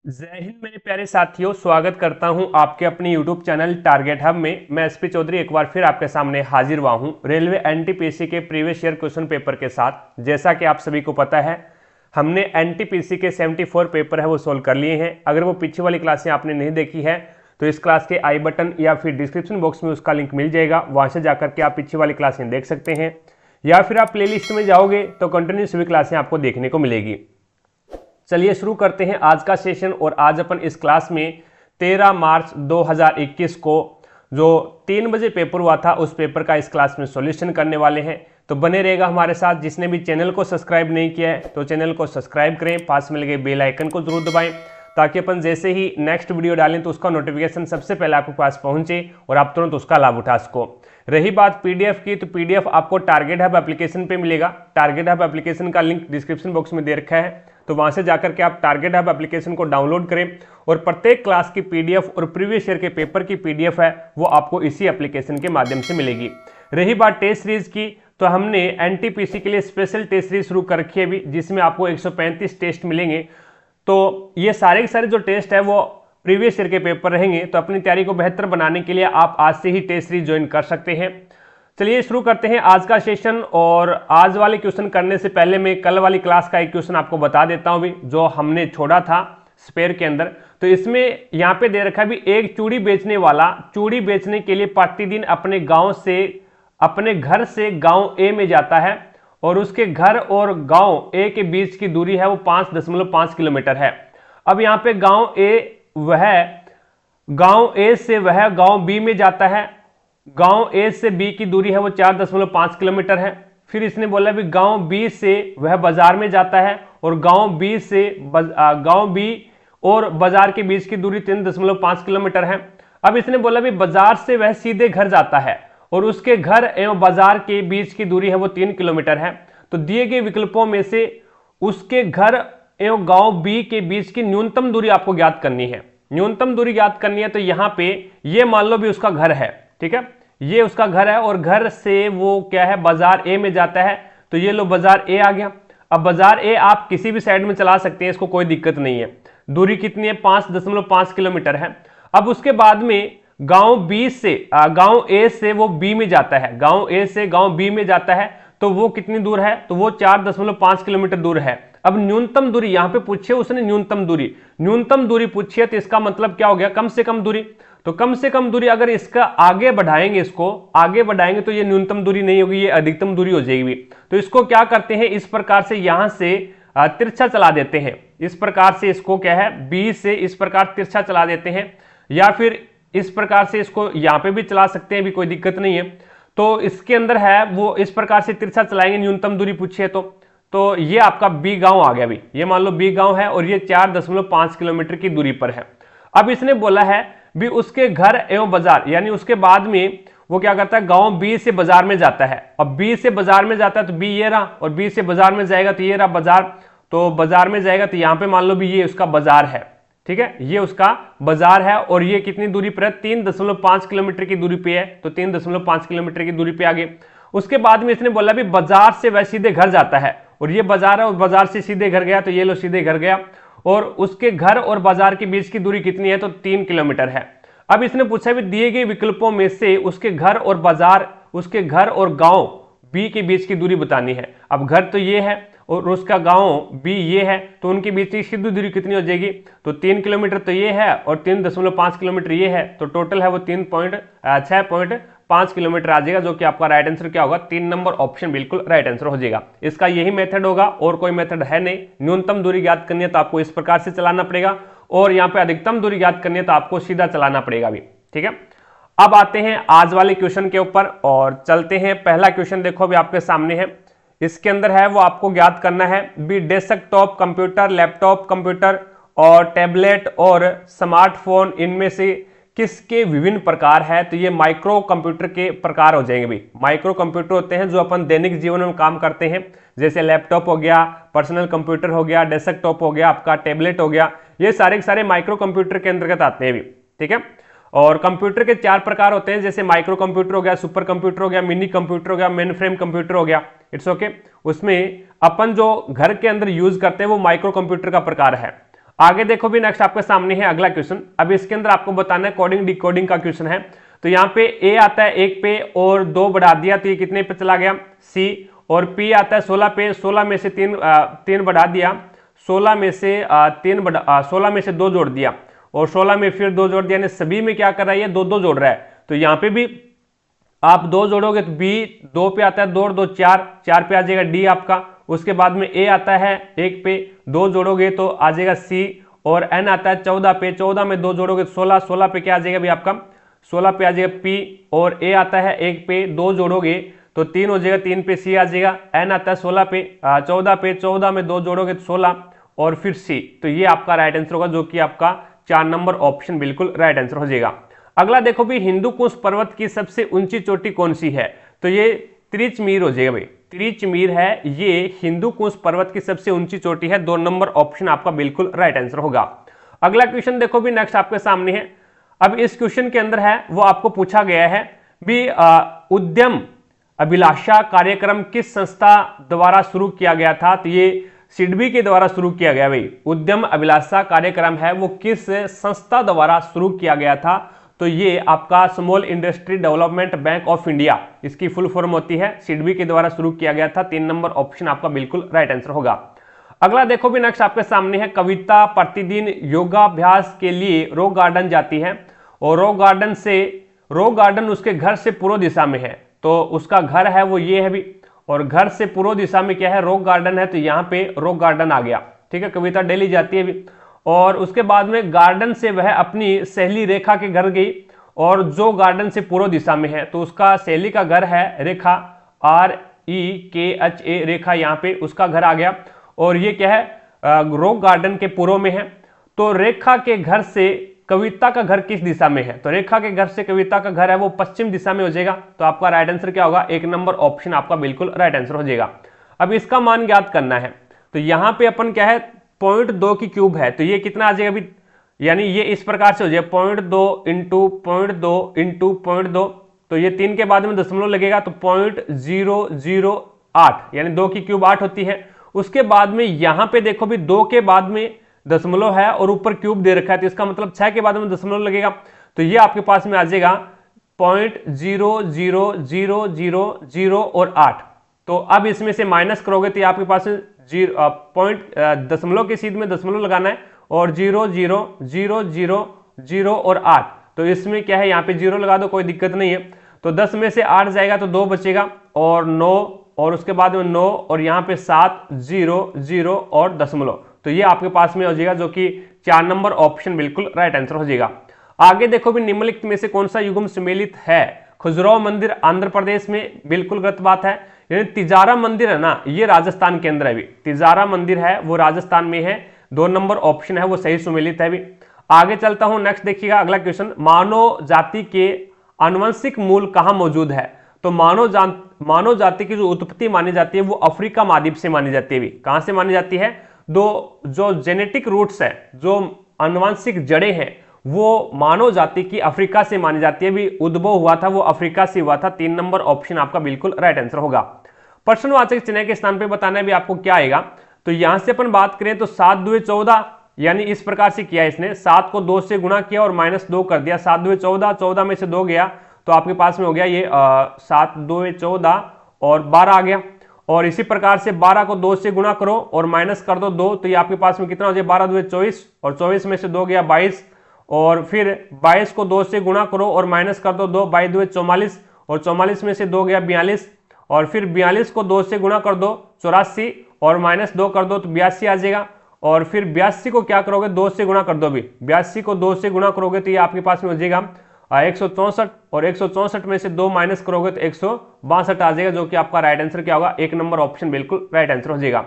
जय हिंद मेरे प्यारे साथियों, स्वागत करता हूं आपके अपने यूट्यूब चैनल टारगेट हब में। मैं एसपी चौधरी एक बार फिर आपके सामने हाजिर हुआ हूं रेलवे एनटीपीसी के प्रीवियस ईयर क्वेश्चन पेपर के साथ। जैसा कि आप सभी को पता है, हमने एनटीपीसी के 74 पेपर है वो सोल्व कर लिए हैं। अगर वो पीछे वाली क्लासें आपने नहीं देखी है तो इस क्लास के आई बटन या फिर डिस्क्रिप्शन बॉक्स में उसका लिंक मिल जाएगा, वहां से जाकर के आप पीछे वाली क्लासें देख सकते हैं, या फिर आप प्ले लिस्ट में जाओगे तो कंटिन्यू सभी क्लासें आपको देखने को मिलेगी। चलिए शुरू करते हैं आज का सेशन। और आज अपन इस क्लास में 13 मार्च 2021 को जो 3 बजे पेपर हुआ था उस पेपर का इस क्लास में सॉल्यूशन करने वाले हैं। तो बने रहेगा हमारे साथ। जिसने भी चैनल को सब्सक्राइब नहीं किया है तो चैनल को सब्सक्राइब करें, पास में लगे बेल आइकन को जरूर दबाएं ताकि अपन जैसे ही नेक्स्ट वीडियो डालें तो उसका नोटिफिकेशन सबसे पहले आपके पास पहुंचे और आप तुरंत उसका लाभ उठा सको। रही बात पीडीएफ की, तो पीडीएफ आपको टारगेट हब एप्लीकेशन पे मिलेगा। टारगेट हब एप्लीकेशन का लिंक डिस्क्रिप्शन बॉक्स में दे रखा है, तो वहां से जाकर के आप टारगेट हब एप्लीकेशन को डाउनलोड करें और प्रत्येक क्लास की पीडीएफ और प्रीवियस ईयर के पेपर की पीडीएफ है वो आपको इसी एप्लीकेशन के माध्यम से मिलेगी। रही बात टेस्ट सीरीज की, तो हमने एनटीपीसी के लिए स्पेशल टेस्ट सीरीज शुरू कर रखी है अभी, जिसमें आपको 135 टेस्ट मिलेंगे। तो ये सारे के सारे जो टेस्ट है वो प्रीवियस ईयर के पेपर रहेंगे। तो अपनी तैयारी को बेहतर बनाने के लिए आप आज से ही टेस्ट सीरीज ज्वाइन कर सकते हैं। चलिए शुरू करते हैं आज का सेशन। और आज वाले क्वेश्चन करने से पहले मैं कल वाली क्लास का एक क्वेश्चन आपको बता देता हूं भी, जो हमने छोड़ा था स्पेयर के अंदर। तो इसमें यहां पे दे रखा है भी, एक चूड़ी बेचने वाला चूड़ी बेचने के लिए प्रतिदिन अपने घर से गांव ए में जाता है और उसके घर और गांव ए के बीच की दूरी है वो 5.5 किलोमीटर है। अब यहाँ पे गांव ए से वह गांव बी में जाता है। गांव ए से बी की दूरी है वो 4.5 किलोमीटर है। फिर इसने बोला भी गांव बी से वह बाजार में जाता है और गांव बी और बाजार के बीच की दूरी 3.5 किलोमीटर है। अब इसने बोला भी बाजार से वह सीधे घर जाता है और उसके घर एवं बाजार के बीच की दूरी है वो 3 किलोमीटर है। तो दिए गए विकल्पों में से उसके घर एवं गांव बी के बीच की न्यूनतम दूरी आपको ज्ञात करनी है। न्यूनतम दूरी ज्ञात करनी है, तो यहां पे ये मान लो भी उसका घर है, ठीक है, ये उसका घर है और घर से वो क्या है, बाजार ए में जाता है। तो ये लो बाजार ए आ गया। अब बाजार ए आप किसी भी साइड में चला सकते हैं, इसको कोई दिक्कत नहीं है। दूरी कितनी है, 5.5 किलोमीटर है। अब उसके बाद में गांव ए से वो बी में जाता है, गांव ए से गांव बी में जाता है, तो वो कितनी दूर है, तो वो 4.5 किलोमीटर दूर है। अब न्यूनतम दूरी यहां पे पूछे उसने, न्यूनतम दूरी पूछी है, तो इसका मतलब क्या हो गया, कम से कम दूरी। तो कम से कम दूरी अगर इसका आगे बढ़ाएंगे तो ये न्यूनतम दूरी नहीं होगी, ये अधिकतम दूरी हो जाएगी। तो इसको क्या करते हैं, इस प्रकार से यहां से तिरछा चला देते हैं। इस प्रकार से इसको क्या है, बी से इस प्रकार तिरछा चला देते हैं, या फिर इस प्रकार से इसको यहां पे भी चला सकते हैं, भी कोई दिक्कत नहीं है। तो इसके अंदर है वो इस प्रकार से तिरछा चलाएंगे, न्यूनतम दूरी पूछी है तो ये आपका बी गांव आ गया भी। ये मान लो बी गांव है और ये 4.5 किलोमीटर की दूरी पर है। अब इसने बोला है भी उसके घर एवं बाजार, यानी उसके बाद में वो क्या करता है, गांव बी से बाजार में जाता है। अब बी से बाजार में जाता है तो बी ये रहा, और बी से बाजार में जाएगा तो ये रहा बाजार। तो बाजार में जाएगा तो यहां पे मान लो भी ये उसका बाजार है, ठीक है, ये उसका बाजार है और ये कितनी दूरी पर है, 3.5 किलोमीटर की दूरी पे है। तो 3.5 किलोमीटर की दूरी पे आगे। उसके बाद में इसने बोला भी बाजार से वह सीधे घर जाता है, और ये बाजार है और बाजार से सीधे घर गया, तो ये लो सीधे घर गया, और उसके घर और बाजार के बीच की दूरी कितनी है, तो 3 किलोमीटर है। अब इसने पूछा भी दिए गए विकल्पों में से उसके घर और गांव बी के बीच की दूरी बतानी है। अब घर तो ये है और उसका गांव बी ये है, तो उनके बीच की सीधी दूरी कितनी हो जाएगी, तो 3 किलोमीटर तो ये है और 3.5 किलोमीटर ये है, तो टोटल है वो 6.5 किलोमीटर आ जाएगा, जो कि आपका राइट आंसर क्या होगा, 3 नंबर ऑप्शन बिल्कुल राइट आंसर हो जाएगा। इसका यही मेथड होगा और कोई मेथड है नहीं। न्यूनतम दूरी ज्ञात करनी है तो आपको इस प्रकार से चलाना पड़ेगा, और यहाँ पे अधिकतम दूरी ज्ञात करनी है तो आपको सीधा चलाना पड़ेगा भी, ठीक है। अब आते हैं आज वाले क्वेश्चन के ऊपर और चलते हैं। पहला क्वेश्चन देखो अभी आपके सामने है। इसके अंदर है वो आपको ज्ञात करना है भी डेस्कटॉप कंप्यूटर, लैपटॉप कंप्यूटर और टैबलेट और स्मार्टफोन इनमें से किसके विभिन्न प्रकार है। तो ये माइक्रो कंप्यूटर के प्रकार हो जाएंगे भी। माइक्रो कंप्यूटर होते हैं जो अपन दैनिक जीवन में काम करते हैं, जैसे लैपटॉप हो गया, पर्सनल कंप्यूटर हो गया, डेस्कटॉप हो गया, आपका टैबलेट हो गया, ये सारे के सारे माइक्रो कंप्यूटर के अंतर्गत आते हैं भी, ठीक है। और कंप्यूटर के 4 प्रकार होते हैं, जैसे माइक्रो कंप्यूटर हो गया, सुपर कंप्यूटर हो गया, मिनी कंप्यूटर हो गया, मेन फ्रेम कंप्यूटर हो गया, इट्स ओके। उसमें अपन जो घर के अंदर यूज करते हैं वो माइक्रो कंप्यूटर का प्रकार है। आगे देखो भी नेक्स्ट आपके सामने है अगला क्वेश्चन। अब इसके अंदर आपको बताना है कोडिंग डिकोडिंग का क्वेश्चन है। तो यहाँ पे ए आता है 1 पे और 2 बढ़ा दिया तो ये कितने पे चला गया सी, और पी आता है 16 पे, 16 में से 3 बढ़ा दिया, 16 में से 16 में से 2 जोड़ दिया और 16 में फिर 2 जोड़ दिया, यानी सभी में क्या कर रहा है ये 2 जोड़ रहा है। तो यहाँ पे भी आप 2 जोड़ोगे तो बी 2 पे आता है 2 और 2 4, 4 पे आ जाएगा डी आपका। उसके बाद में ए आता है 1 पे, 2 जोड़ोगे तो आ जाएगा सी, और एन आता है 14 पे, 14 में 2 जोड़ोगे तो 16, 16 पे क्या आ जाएगा भी आपका 16 पे आ जाएगा पी, और ए आता है 1 पे, 2 जोड़ोगे तो 3 हो जाएगा, 3 पे सी आ जाएगा। एन आता है 16 पे 14 पे, 14 में 2 जोड़ोगे तो 16 और फिर सी। तो ये आपका राइट आंसर होगा, जो कि आपका 4 नंबर ऑप्शन बिल्कुल राइट आंसर हो जाएगा। अगला देखो भी हिंदुकुश पर्वत की सबसे ऊंची चोटी कौन सी है? तो ये त्रिचमीर हो जाएगा भाई, त्रिचमीर है ये हिंदुकुश पर्वत की सबसे ऊंची चोटी है। 2 नंबर ऑप्शन आपका बिल्कुल राइट आंसर होगा। अगला क्वेश्चन देखो भी नेक्स्ट आपके सामने है। अब इस क्वेश्चन के अंदर है वो आपको पूछा गया है भी उद्यम अभिलाषा कार्यक्रम किस संस्था द्वारा शुरू किया गया था? तो ये सिडबी के द्वारा शुरू किया गया भाई। उद्यम अभिलाषा कार्यक्रम है वो किस संस्था द्वारा शुरू किया गया था? तो ये आपका small industry development bank of India, इसकी फुल फॉर्म होती है, सिडबी के द्वारा शुरू किया गया था। 3 नंबर ऑप्शन आपका बिल्कुल राइट आंसर होगा। अगला देखो भी नेक्स्ट आपके सामने है। कविता प्रतिदिन योगाभ्यास के लिए रॉक गार्डन जाती है और रॉक गार्डन उसके घर से पूर्व दिशा में है। तो उसका घर है वो ये है भी, और घर से पूर्व दिशा में क्या है रॉक गार्डन है, तो यहाँ पे रॉक गार्डन आ गया। ठीक है, कविता डेली जाती है भी। और उसके बाद में गार्डन से वह अपनी सहेली रेखा के घर गई, और जो गार्डन से पूर्व दिशा में है तो उसका सहेली का घर है रेखा, REKHA रेखा, यहाँ पे उसका घर आ गया। और ये क्या है रॉक गार्डन के पूर्व में है। तो रेखा के घर से कविता का घर किस दिशा में है? तो रेखा के घर से कविता का घर है वो पश्चिम दिशा में हो जाएगा। तो आपका राइट आंसर क्या होगा? 1 नंबर ऑप्शन आपका बिल्कुल राइट आंसर हो जाएगा। अब इसका मान ज्ञात करना है। तो यहां पे अपन क्या है 0.2 की क्यूब है, तो ये कितना आ जाएगा अभी, यानी ये इस प्रकार से हो जाएगा 0.2 इंटू 0.2 इंटू 0.2, तो ये 3 के बाद में दशमलव लगेगा तो 0.008, यानी 2 की क्यूब 8 होती है। उसके बाद में यहां पे देखो भी 2 के बाद में दशमलव है और ऊपर क्यूब दे रखा है, तो इसका मतलब 6 के बाद में दशमलव लगेगा, तो ये आपके पास में आ जाएगा 0.00000 और 8। तो अब इसमें से माइनस करोगे तो ये आपके पास दशमलव के सीध में दशमलव लगाना है, और 0.00000 और 8, तो इसमें क्या है यहाँ पे 0 लगा दो, कोई दिक्कत नहीं है। तो 10 में से 8 जाएगा तो 2 बचेगा, और 9, और उसके बाद में 9, और यहाँ पे 7, 0, 0 और दशमलव, तो ये आपके पास में हो जाएगा, जो कि 4 नंबर ऑप्शन बिल्कुल राइट आंसर हो जाएगा। आगे देखो भी निम्नलिखित में से कौन सा युग्म सम्मिलित है? खजुराहो मंदिर आंध्र प्रदेश में, बिल्कुल गलत बात है। यानी तिजारा मंदिर है ना, ये राजस्थान के अंदर है भी, तिजारा मंदिर है वो राजस्थान में है। 2 नंबर ऑप्शन है वो सही सम्मिलित है भी। आगे चलता हूं, नेक्स्ट देखिएगा अगला क्वेश्चन। मानव जाति के आनुवंशिक मूल कहां मौजूद है? तो मानव जाति की जो उत्पत्ति मानी जाती है वो अफ्रीका महाद्वीप से मानी जाती है भी। कहां से मानी जाती है? जो जेनेटिक रूट्स है, जो आनुवंशिक जड़ें हैं, वो मानव जाति की अफ्रीका से मानी जाती है भी। उद्भव हुआ था वो अफ्रीका से हुआ था। 3 नंबर ऑप्शन आपका बिल्कुल राइट आंसर होगा। प्रश्नवाचक चिन्ह के स्थान पे बताना है भी आपको क्या आएगा। तो यहां से अपन बात करें तो 7 दूए 14, यानी इस प्रकार से किया इसने, 7 को 2 से गुणा किया और -2 कर दिया, 7 दूए 14, 14 में से 2 गया तो आपके पास में हो गया ये 7 दूए 14 और 12 आ गया। और इसी प्रकार से 12 को 2 से गुणा करो और माइनस कर दो 2, तो ये आपके पास में कितना हो जाए 12 दूए 24, और 24 में से 2 गया 22, और फिर 22 को 2 से गुणा करो और माइनस कर दो 2, 22 दूए 44, और 44 में से 2 गया 42, और फिर 42 को 2 से गुणा कर दो 84, और -2 कर दो तो 82 आ जाएगा। और फिर 82 को क्या करोगे 2 से गुणा कर दो भी, 82 को 2 से गुणा करोगे तो ये आपके पास में हो जाएगा 164, और 164 में से 2 माइनस करोगे तो 162 आ जाएगा, जो कि आपका राइट आंसर क्या होगा? 1 नंबर ऑप्शन बिल्कुल राइट आंसर हो जाएगा।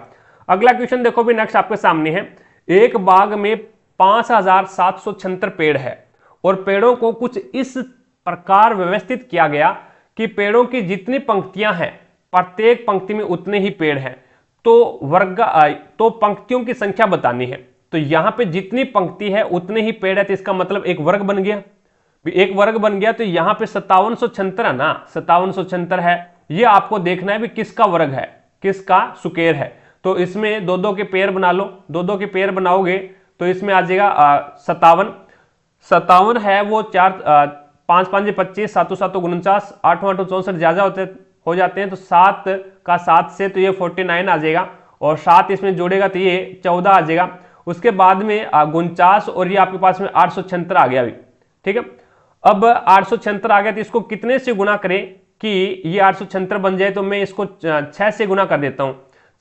अगला क्वेश्चन देखो भी नेक्स्ट आपके सामने है। एक बाग में 5776 पेड़ है और पेड़ों को कुछ इस प्रकार व्यवस्थित किया गया कि पेड़ों की जितनी पंक्तियां हैं प्रत्येक पंक्ति में उतने ही पेड़ हैं, तो पंक्तियों की संख्या बतानी है। तो यहां पे जितनी पंक्ति है उतने ही पेड़ है, तो इसका मतलब एक वर्ग बन गया, एक वर्ग बन गया। तो यहां पे 5776 है ना, 5776 है, ये आपको देखना है भी किसका वर्ग है, किसका सुकेर है। तो इसमें 2-2 के पेयर बना लो, 2-2 के पेयर बनाओगे तो इसमें आ जाएगा 57। 57 है वो 5 5 25, 7 7 49, 8 8 64 ज्यादा हो जाते हैं, तो 7 का 7 से तो ये 49 आ जाएगा, और 7 इसमें जोड़ेगा तो ये 14 आ जाएगा। उसके बाद में 49 और ये आपके पास में 876 आ गया अभी, ठीक है। अब 876 आ गया तो इसको कितने से गुना करें कि ये 876 बन जाए, तो मैं इसको 6 से गुना कर देता हूं।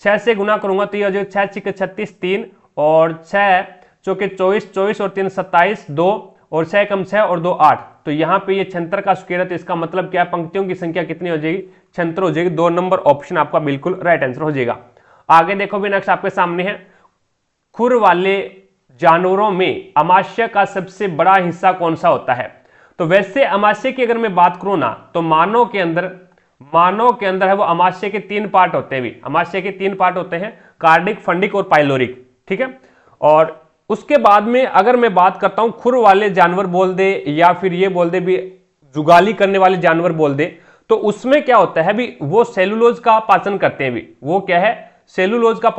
6 से गुना करूंगा तो ये हो जाएगा 6 6 36 3 और 6 चौके 24, 24 और 3 27, 2 और 6 कम 6 और 2 8। तो यहाँ पे ये 76 का स्क्वायर है, तो इसका मतलब क्या है, पंक्तियों की संख्या कितनी हो जाएगी, 76 हो जाएगी। 2 नंबर ऑप्शन आपका बिल्कुल राइट आंसर हो जाएगा। आगे देखो भी, नेक्स्ट आपके सामने है, खुर वाले जानवरों में अमाशय का सबसे बड़ा हिस्सा कौन सा होता है। तो वैसे अमाशय की अगर मैं बात करूं ना, तो मानव के अंदर है वो अमाशय के 3 पार्ट होते हैं भी। अमाशय के 3 पार्ट होते हैं, कार्डिक, फंडिक और पाइलोरिक, ठीक है। और उसके बाद में अगर मैं बात करता हूं खुर वाले जानवर बोल दे या फिर ये बोल दे भी जुगाली करने वाले जानवर बोल दे, तो उसमें क्या होता है भी, वो सेलुलोज का पाचन करते हैं भी। वो क्या है, सेलुलोज का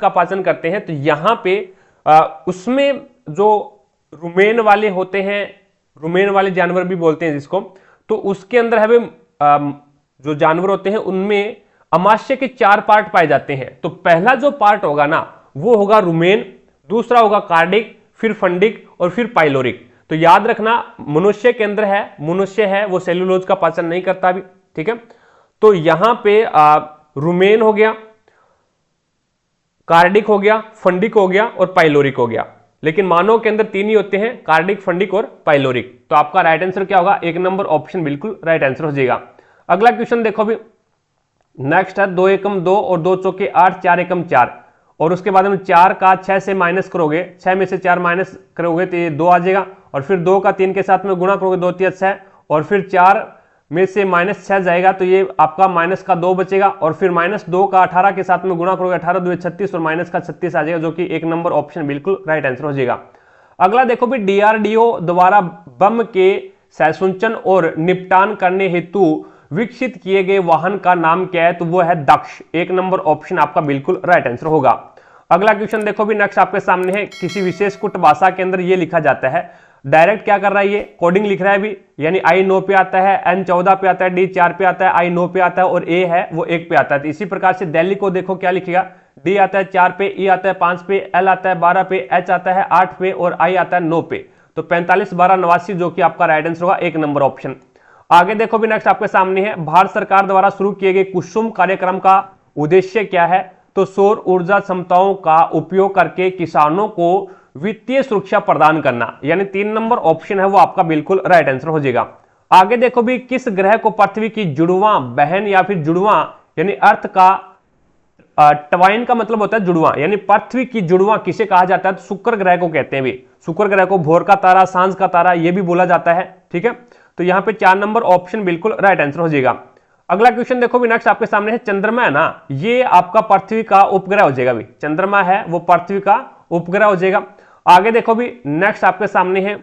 पाचन करते हैं। तो यहां पे उसमें जो रुमेन वाले होते हैं, रुमेन वाले जानवर भी बोलते हैं जिसको, तो उसके अंदर है जो जानवर होते हैं उनमें अमाशय के 4 पार्ट पाए जाते हैं। तो पहला जो पार्ट होगा ना वो होगा रुमेन, दूसरा होगा कार्डिक, फिर फंडिक और फिर पाइलोरिक। तो याद रखना, मनुष्य है वो सेलुलोज का पाचन नहीं करता भी, ठीक है। तो यहां पे रुमेन हो गया, कार्डिक हो गया, फंडिक हो गया और पाइलोरिक हो गया। लेकिन मानव के अंदर 3 ही होते हैं, कार्डिक, फंडिक और पाइलोरिक। तो आपका राइट आंसर क्या होगा, 1 नंबर ऑप्शन बिल्कुल राइट आंसर हो जाएगा। अगला क्वेश्चन देखो भी, नेक्स्ट है 2 एकम 2 और 2 चौके 8, 4 एकम 4, और उसके बाद में 4 का 6 से माइनस करोगे, 6 में से 4 माइनस करोगे तो ये 2 आ जाएगा, और फिर 2 का 3 के साथ में गुणा करोगे, 2 3 6, और फिर 4 में से -6 जाएगा तो ये आपका माइनस का 2 बचेगा, और फिर -2 का 18 के साथ में गुणा करोगे, 18 2 36 और माइनस का 36 आ जाएगा, जो कि 1 नंबर ऑप्शन बिल्कुल राइट आंसर हो जाएगा। अगला देखो भी, डीआरडीओ द्वारा बम के संसूचन और निपटान करने हेतु विकसित किए गए वाहन का नाम क्या है, तो वो है दक्ष। 1 नंबर ऑप्शन आपका बिल्कुल राइट आंसर होगा। अगला क्वेश्चन देखो भी, नेक्स्ट आपके सामने है, किसी विशेष कुट भाषा के अंदर ये लिखा जाता है, डायरेक्ट क्या कर रहा है, ये कोडिंग लिख रहा है भी, यानी आई 9 पे आता है, एन 14 पे आता है, डी 4 पे आता है, आई 9 पे आता है और ए है वो 1 पे आता है। तो इसी प्रकार से दिल्ली को देखो क्या लिखेगा, डी आता है 4 पे, ई आता है 5 पे, एल आता है 12 पे, एच आता है 8 पे और आई आता है 9 पे। तो 45 12 89, जो कि आपका राइट आंसर होगा, 1 नंबर ऑप्शन। आगे देखो भी, नेक्स्ट आपके सामने है, भारत सरकार द्वारा शुरू किए गए कुसुम कार्यक्रम का उद्देश्य क्या है, तो सौर ऊर्जा क्षमताओं का उपयोग करके किसानों को वित्तीय सुरक्षा प्रदान करना, यानी 3 नंबर ऑप्शन है वो आपका बिल्कुल राइट आंसर हो जाएगा। आगे देखो भी, किस ग्रह को पृथ्वी की जुड़वा बहन या फिर जुड़वा, यानी अर्थ का ट्वाइन का मतलब होता है जुड़वा, यानी पृथ्वी की जुड़वा किसे कहा जाता है, तो शुक्र ग्रह को कहते हैं भी। शुक्र ग्रह को भोर का तारा, सांझ का तारा ये भी बोला जाता है, ठीक है। तो यहां पे 4 नंबर ऑप्शन बिल्कुल राइट आंसर हो जाएगा। अगला क्वेश्चन देखो भी, नेक्स्ट आपके सामने है, चंद्रमा है ना, ये आपका पृथ्वी का उपग्रह हो जाएगा भी। चंद्रमा है वो पृथ्वी का उपग्रह हो जाएगा। आगे देखो भी, नेक्स्ट आपके सामने है,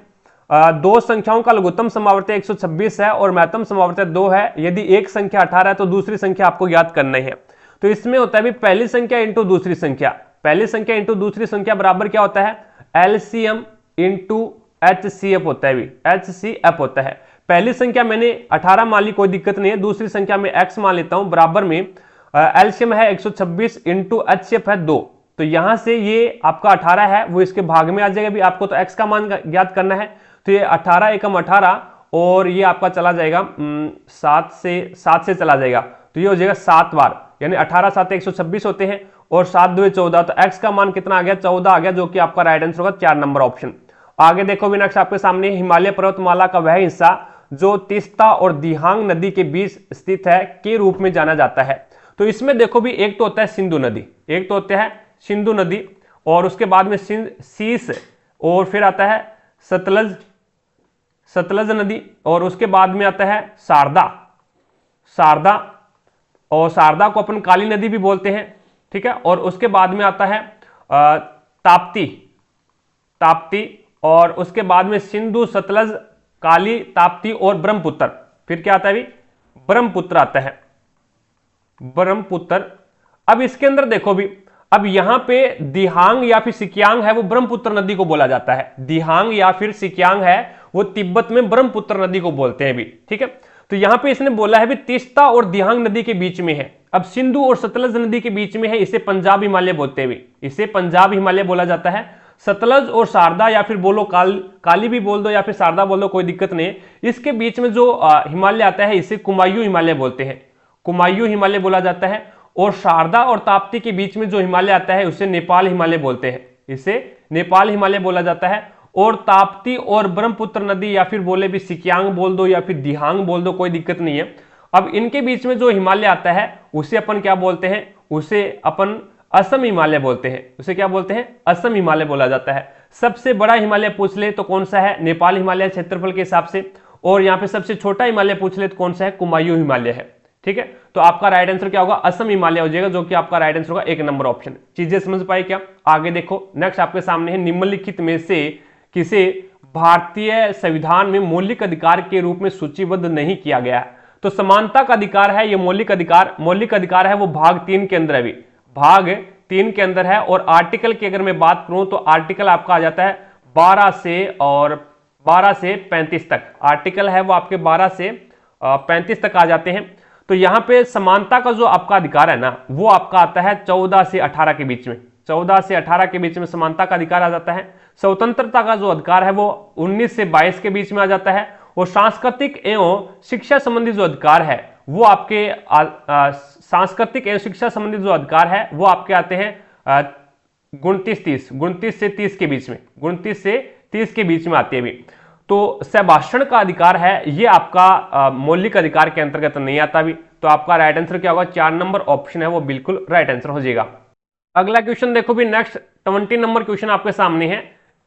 2 संख्याओं का लघुत्तम समावर्त 126 है और महत्तम समावर्त 2 है। यदि एक संख्या 18 है तो दूसरी संख्या आपको याद करना है। तो इसमें होता है भी पहली संख्या इंटू दूसरी संख्या, पहली संख्या इंटू दूसरी संख्या बराबर क्या होता है, एलसीएम इंटू एचसीएफ होता है भी, एचसीएफ होता है। पहली संख्या मैंने 18 मान ली, कोई दिक्कत नहीं है, दूसरी संख्या में x मान लेता हूं, बराबर में एलसीएम है 126 इंटू एचसीएफ है 2। तो यहां से ये आपका 18 है वो इसके भाग में आ जाएगा भी, आपको तो x का मान ज्ञात करना है। तो ये 18 एकम 18 और ये आपका चला जाएगा 7 से चला जाएगा, तो ये हो जाएगा 7 बार, यानी 18 7 126 होते हैं और 7 2 14। तो x का मान कितना आ गया, 14 आ गया, जो कि आपका राइट आंसर होगा 4 नंबर ऑप्शन। आगे देखो भी, नेक्स्ट आपके सामने हिमालय पर्वतमाला का वह हिस्सा जो तीस्ता और दिहांग नदी के बीच स्थित है के रूप में जाना जाता है। तो इसमें देखो भी, एक तो होता है सिंधु नदी, एक तो होता है सिंधु नदी, और उसके बाद में शीश, और फिर आता है सतलज नदी, और उसके बाद में आता है शारदा, और शारदा को अपन काली नदी भी बोलते हैं, ठीक है। और उसके बाद में आता है ताप्ती, और उसके बाद में सिंधु, सतलज, काली, ताप्ती और ब्रह्मपुत्र। फिर क्या आता है भी, ब्रह्मपुत्र आता है, ब्रह्मपुत्र। अब इसके अंदर देखो भी, अब यहां पे दिहांग या फिर सिकियांग है वो ब्रह्मपुत्र नदी को बोला जाता है। दिहांग या फिर सिकियांग है वो तिब्बत में ब्रह्मपुत्र नदी को बोलते हैं भी, ठीक है। तो यहां पे इसने बोला है भी तीस्ता और दिहांग नदी के बीच में है। अब सिंधु और सतलज नदी के बीच में है, इसे पंजाब हिमालय बोलते हैं भी, इसे पंजाब हिमालय बोला जाता है। सतलज और शारदा या फिर बोलो काली भी बोल दो या फिर शारदा बोल दो, कोई दिक्कत नहीं। इसके बीच में जो हिमालय आता है इसे कुमायूं हिमालय बोलते हैं, कुमायूं हिमालय बोला जाता है। और शारदा और ताप्ती के बीच में जो हिमालय आता है उसे नेपाल हिमालय बोलते हैं, इसे नेपाल हिमालय बोला जाता है। और ताप्ती और ब्रह्मपुत्र नदी या फिर बोले भी सिकियांग बोल दो या फिर दिहांग बोल दो, कोई दिक्कत नहीं है। अब इनके बीच में जो हिमालय आता है उसे अपन क्या बोलते हैं, उसे अपन असम हिमालय बोलते हैं। उसे क्या बोलते हैं, असम हिमालय बोला जाता है। सबसे बड़ा हिमालय पूछ ले तो कौन सा है, नेपाल हिमालय क्षेत्रफल के हिसाब से। और यहाँ पे सबसे छोटा हिमालय पूछ ले तो कौन सा है, कुमायूं हिमालय है, ठीक है। तो आपका राइट आंसर क्या होगा, असम हिमालय हो जाएगा, जो कि आपका राइट आंसर होगा 1 नंबर ऑप्शन। चीजें समझ पाए क्या? आगे देखो, नेक्स्ट आपके सामने है निम्नलिखित में से किसे भारतीय संविधान में मौलिक अधिकार के रूप में सूचीबद्ध नहीं किया गया है। तो समानता का अधिकार है ये मौलिक अधिकार है, वो भाग 3 के अंदर है भी, भाग 3 के अंदर है। और आर्टिकल की अगर मैं बात करूं तो आर्टिकल आपका आ जाता है 12 से 35 तक। आर्टिकल है वो आपके 12 से 35 तक आ जाते हैं। तो यहां पे समानता का जो आपका अधिकार है ना वो आपका आता है 14 से 18 के बीच में, 14 से 18 के बीच में समानता का अधिकार आ जाता है। स्वतंत्रता का जो अधिकार है वो 19 से 22 के बीच में आ जाता है। और सांस्कृतिक एवं शिक्षा संबंधी जो अधिकार है वो आपके सांस्कृतिक एवं शिक्षा संबंधी जो अधिकार है वो आपके आते हैं 29 से 30 के बीच में, 29 से 30 के बीच में आती है भी। तो संभाषण का अधिकार है ये आपका मौलिक अधिकार के अंतर्गत नहीं आता भी। तो आपका राइट आंसर क्या होगा, 4 नंबर ऑप्शन है वो बिल्कुल राइट आंसर हो जाएगा। अगला क्वेश्चन देखो भी, नेक्स्ट 20 नंबर क्वेश्चन आपके सामने है।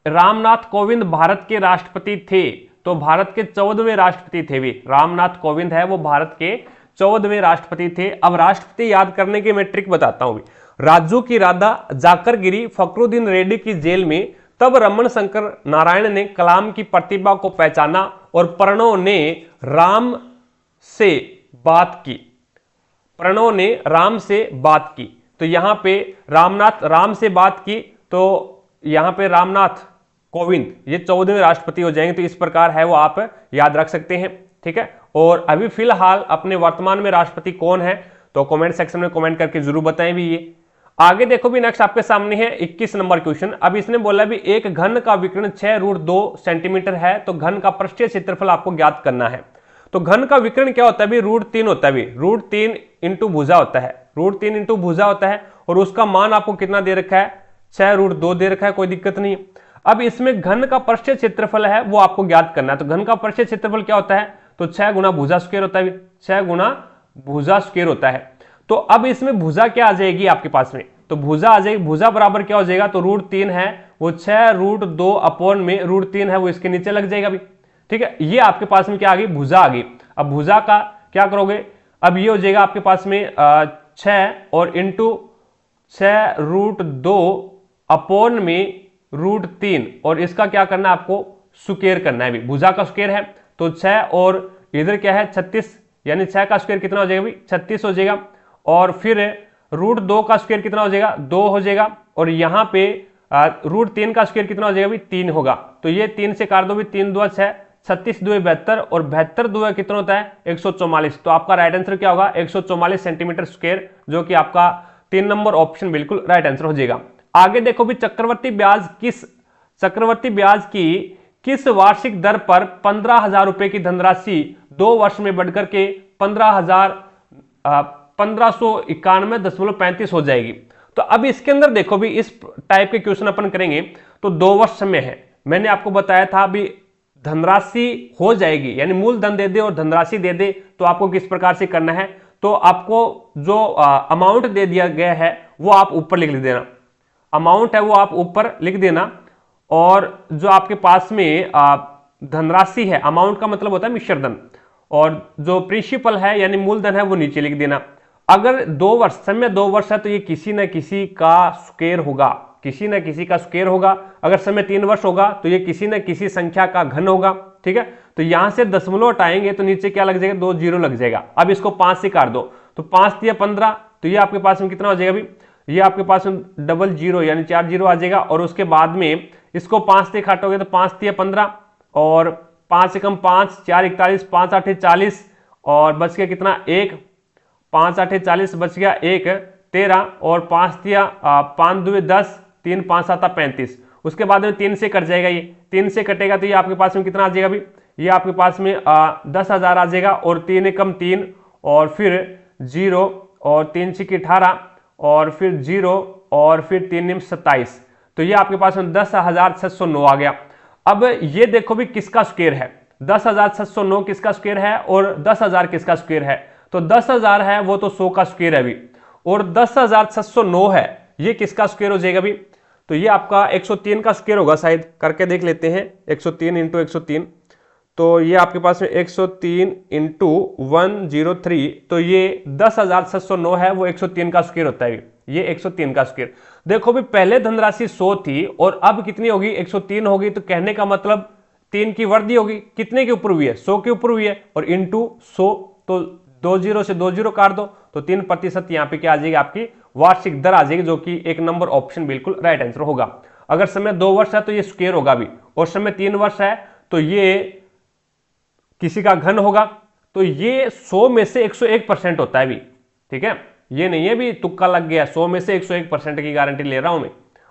रामनाथ कोविंद भारत के राष्ट्रपति थे, तो भारत के 14वें राष्ट्रपति थे भी। रामनाथ कोविंद है वो भारत के 14वें राष्ट्रपति थे। अब राष्ट्रपति याद करने की मैं ट्रिक बताता हूं भी। राजू की राधा जाकर गिरी फखरुद्दीन रेड्डी की जेल में, तब रमन शंकर नारायण ने कलाम की प्रतिभा को पहचाना और प्रणव ने राम से बात की, प्रणव ने राम से बात की। तो यहां पे राम से बात की, तो यहां पे रामनाथ कोविंद ये 14वें राष्ट्रपति हो जाएंगे। तो इस प्रकार है वो आप याद रख सकते हैं, ठीक है। और अभी फिलहाल अपने वर्तमान में राष्ट्रपति कौन है तो कमेंट सेक्शन में कमेंट करके जरूर बताएं भी ये। आगे देखो भी, नेक्स्ट आपके सामने है 21 नंबर क्वेश्चन। अब इसने बोला भी एक घन का विकर्ण 6√2 सेंटीमीटर है, तो घन का पृष्ठीय क्षेत्रफल आपको ज्ञात करना है। तो घन का विकर्ण क्या होता है भी, √3 होता है भी, √3 इंटू भुजा होता है, √3 इंटू भुजा होता है। और उसका मान आपको कितना दे रखा है, 6√2 दे रखा है, कोई दिक्कत नहीं। अब इसमें घन का पृष्ठीय क्षेत्रफल है वो आपको ज्ञात करना है। तो घन का पृष्ठीय क्षेत्रफल क्या होता है, तो 6 गुना भुजा स्क्वायर होता है, 6 गुना भुजा स्क्वायर होता है। तो अब इसमें भुजा क्या आ जाएगी आपके पास में, तो भुजा आ जाएगी, भुजा बराबर क्या हो जाएगा, तो √3 है वो 6√2 अपॉन में √3 है वो इसके नीचे लग जाएगा भी, ठीक है। ये आपके पास में क्या आ गई, भुजा आ गई। अब भुजा का क्या करोगे, अब ये हो जाएगा आपके पास में 6 और इंटू 6√2 अपॉन में √3, और इसका क्या करना है आपको, स्क्वायर करना है भी। भुजा का स्क्वायर है तो 6 और इधर क्या है 36, यानी 6 का स्क्वायर कितना हो जाएगा भी, 36 हो जाएगा। और फिर √2 का स्क्वायर कितना हो जाएगा, 2 हो जाएगा। और यहाँ पे √3 का स्क्वायर कितना हो जाएगा भी, 3 होगा। तो ये 3 से काट दो भी, 3 2 6, 36 2 72, और 72 2 कितना होता है 144। तो आपका राइट आंसर क्या होगा, 144 सेंटीमीटर स्क्वायर, जो कि आपका 3 नंबर ऑप्शन बिल्कुल राइट आंसर हो जाएगा। आगे देखो भी, चक्रवर्ती ब्याज की किस वार्षिक दर पर 15,000 रुपए की धनराशि 2 वर्ष में बढ़कर के 1591.35 हो जाएगी। तो अब इसके अंदर देखो भी, इस टाइप के क्वेश्चन अपन करेंगे तो 2 वर्ष समय है। मैंने आपको बताया था भी धनराशि हो जाएगी, यानी मूलधन दे दे और धनराशि दे दे, तो आपको किस प्रकार से करना है, तो आपको जो अमाउंट दे दिया गया है वो आप ऊपर लिख देना, अमाउंट है वो आप ऊपर लिख देना। और जो आपके पास में धनराशि है, अमाउंट का मतलब होता है मिश्रधन, और जो प्रिंसिपल है यानी मूलधन है वो नीचे लिख देना। अगर 2 वर्ष, समय 2 वर्ष है तो ये किसी न किसी का स्क्वायर होगा, किसी न किसी का स्क्वायर होगा। अगर समय 3 वर्ष होगा तो ये किसी न किसी संख्या का घन होगा, ठीक है। तो यहां से दशमलव हटाएंगे तो नीचे क्या लग जाएगा, 2 0 लग जाएगा। अब इसको 5 से काट दो, तो 5 × 15, तो ये आपके पास में कितना हो जाएगा भी ये आपके पास डबल जीरो यानी 4 जीरो आ जाएगा। और उसके बाद में इसको 5 से काटोगे तो 5 तिया 15 और 5 से कम 5, 4 41, 5 8 40 और बच गया कितना 1, 5 8 40 बच गया 1 13 और 5 तिया 5 2 10, 3 5 7 35। उसके बाद में 3 से कट जाएगा, ये 3 से कटेगा तो ये आपके पास में कितना आ जाएगा अभी, ये आपके पास में 10,000 आ जाएगा। और 3 एकम 3 और फिर 0 और 3 छिक 18 और फिर 0 और फिर 3 निम 27, तो ये आपके पास में 10,609 आ गया। अब ये देखो भी किसका स्क्वायर है, 10,609 किसका स्क्वायर है और 10,000 किसका स्क्वायर है। तो 10,000 है वो तो 100 का स्क्वायर है अभी, और 10,609 है ये किसका स्क्वायर हो जाएगा अभी, तो ये आपका 103 का स्क्वायर होगा शायद, करके देख लेते हैं। 103 इंटू 103, तो ये आपके पास में 103 इंटू 103, तो ये 10,609 है वो 103 का स्क्वायर होता है, ये 103 का स्क्वायर। देखो भी पहले धनराशि 100 थी और अब कितनी होगी 103 होगी, तो कहने का मतलब 3 की वृद्धि होगी। कितने के ऊपर हुई है, 100 के ऊपर हुई है, और इंटू 100 तो 2 जीरो से 2 जीरो काट दो तो 3% यहाँ पे क्या आ जाएगी आपकी वार्षिक दर आ जाएगी, जो कि 1 नंबर ऑप्शन बिल्कुल राइट आंसर होगा। अगर समय 2 वर्ष है तो ये स्क्वायर होगा भी, और समय 3 वर्ष है तो ये किसी का घन होगा। तो ये 100 में से 101% होता है भी, ठीक है, ये नहीं है भी तुक्का लग गया, 100 में से 101% की गारंटी ले रहा हूं मैं।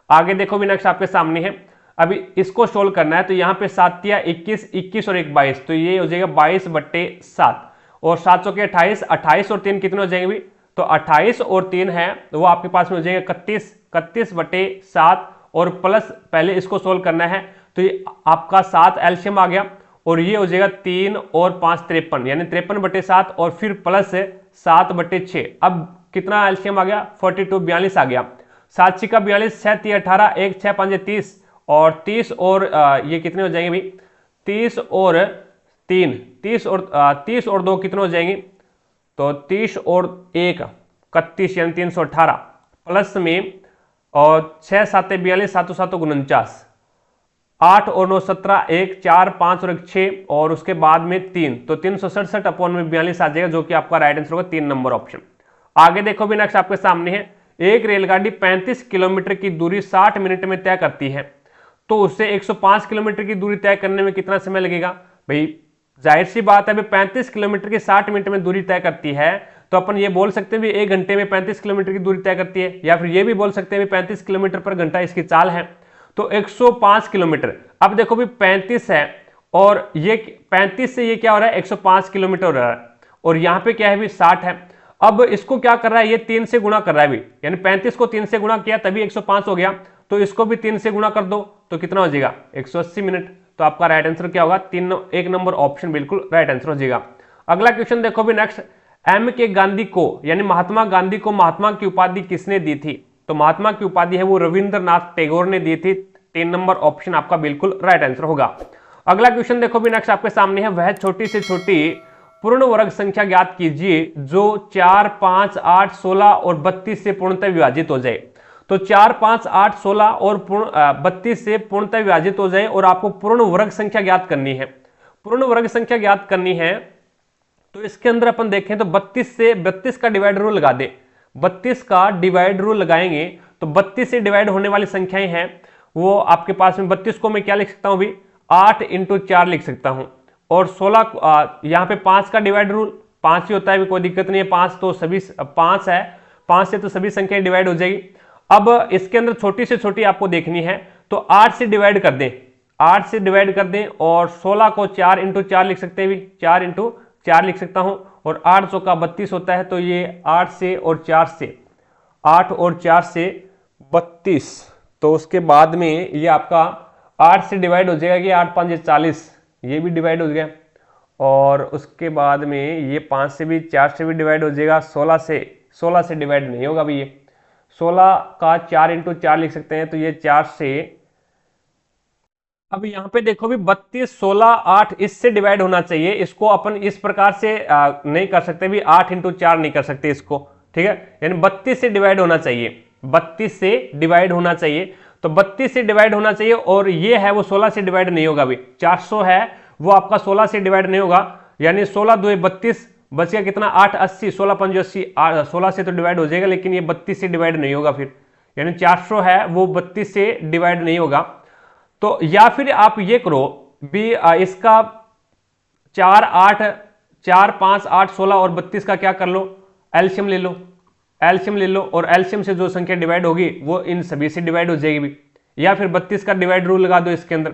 आगे देखो भी नेक्स्ट आपके सामने है, अभी इसको सोल्व करना है। तो यहाँ पे 7 या 21, 21 और 1 22, तो ये हो जाएगा 22/7 और 7 चौके 28, 28 और 3 कितने हो जाएंगे भी, तो 28 और 3 है तो वो आपके पास में हो जाएगा 31, 31/7 और प्लस पहले इसको सोल्व करना है तो ये आपका 7 एलसीएम आ गया, और ये हो जाएगा 3 और 5 53 यानी 53/7 और फिर प्लस 7/6। अब कितना एलसीएम आ गया 42 42 आ गया। 7 छिका 42, 6 3 18, 1 6 5 30 और 30 और ये कितने हो जाएंगे भाई 30 और 3, 30 और 2 कितने हो जाएंगे, तो 30 और 1 31 यानी 318 प्लस में और 6 7 42, 7 7 49, 8 और 9 17, 1 4 5 और 1 6 और उसके बाद में 3, तो 367 अपॉन में 42 आ जाएगा, जो कि आपका राइट आंसर होगा 3 नंबर ऑप्शन। आगे देखो भी नेक्स्ट आपके सामने है, एक रेलगाड़ी 35 किलोमीटर की दूरी 60 मिनट में तय करती है, तो उससे 105 किलोमीटर की दूरी तय करने में कितना समय लगेगा। भाई जाहिर सी बात है, 35 किलोमीटर की 60 मिनट में दूरी तय करती है, तो अपन ये बोल सकते हैं भी 1 घंटे में 35 किलोमीटर की दूरी तय करती है, या फिर ये भी बोल सकते हैं 35 किलोमीटर पर घंटा इसकी चाल है, तो 105 किलोमीटर। अब देखो भी 35 है और ये 35 से ये क्या हो रहा है 105 किलोमीटर हो रहा है, और यहाँ पे क्या है भी 60 है। अब इसको क्या कर रहा है, ये 3 से गुणा कर रहा है भी, यानी 35 को 3 से गुणा किया तभी 105 हो गया, तो इसको भी 3 से गुणा कर दो तो कितना हो जाएगा 180 मिनट। तो आपका राइट आंसर क्या होगा 1 नंबर ऑप्शन बिल्कुल राइट आंसर हो जाएगा। अगला क्वेश्चन देखो भी नेक्स्ट, एम के गांधी को यानी महात्मा गांधी को महात्मा की उपाधि किसने दी थी, तो महात्मा की उपाधि है वो रविंद्रनाथ टैगोर ने दी थी। 3 नंबर ऑप्शन आपका बिल्कुल राइट आंसर होगा। अगला क्वेश्चन देखो भी नेक्स्ट आपके सामने है, वह छोटी से छोटी पूर्ण वर्ग संख्या ज्ञात कीजिए जो 4 5 8 16 और 32 से पूर्णतः विभाजित हो जाए। तो 4 5 8 16 और 32 से पूर्णतः विभाजित हो जाए, और आपको पूर्ण वर्ग संख्या ज्ञात करनी है। पूर्ण वर्ग संख्या ज्ञात करनी है तो इसके अंदर अपन देखें तो 32 का डिवाइड रूल लगा दे, 32 का डिवाइड रूल लगाएंगे तो 32 से डिवाइड होने वाली संख्याएं हैं वो आपके पास में 32 को मैं क्या लिख सकता हूं भी 8 × 4 लिख सकता हूं, और 16 यहाँ पे 5 का डिवाइड रूल 5 ही होता है, कोई दिक्कत नहीं है, 5 तो सभी 5 है, 5 से तो सभी संख्याएं डिवाइड हो जाएगी। अब इसके अंदर छोटी से छोटी आपको देखनी है तो 8 से डिवाइड कर दें, 8 से डिवाइड कर दें, और 16 को 4 × 4 लिख सकते हैं भी, 4 × 4 लिख सकता हूं, और 8 चौका 32 होता है, तो ये 8 से और 4 से 8 और 4 से 32, तो उसके बाद में ये आपका 8 से डिवाइड हो जाएगा कि 8 5 40, ये भी डिवाइड हो गया, और उसके बाद में ये 5 से भी 4 से भी डिवाइड हो जाएगा, 16 से डिवाइड नहीं होगा भी, ये 16 का 4 × 4 लिख सकते हैं, तो ये 4 से, अब यहाँ पे देखो भी 32 16 8 इससे डिवाइड होना चाहिए, इसको अपन इस प्रकार से नहीं कर सकते भी 8 × 4 नहीं कर सकते इसको, ठीक है, यानी 32 से डिवाइड होना चाहिए, 32 से डिवाइड होना चाहिए, तो 32 से डिवाइड होना चाहिए, और ये है वो 16 से डिवाइड नहीं होगा भी, 400 है वो आपका 16 से डिवाइड नहीं होगा, यानी 16 2 32, बच गया कितना 8 80 16 5 80 16 से तो डिवाइड हो जाएगा, लेकिन ये 32 से डिवाइड नहीं होगा फिर, यानी 400 है वो 32 से डिवाइड नहीं होगा। तो या फिर आप ये करो भी इसका 4 8 4 5 8 16 और 32 का क्या कर लो, एलसीएम ले लो, एलसीएम ले लो, और एलसीएम से जो संख्या डिवाइड होगी वो इन सभी से डिवाइड हो जाएगी भी, या फिर 32 का डिवाइड रूल लगा दो इसके अंदर।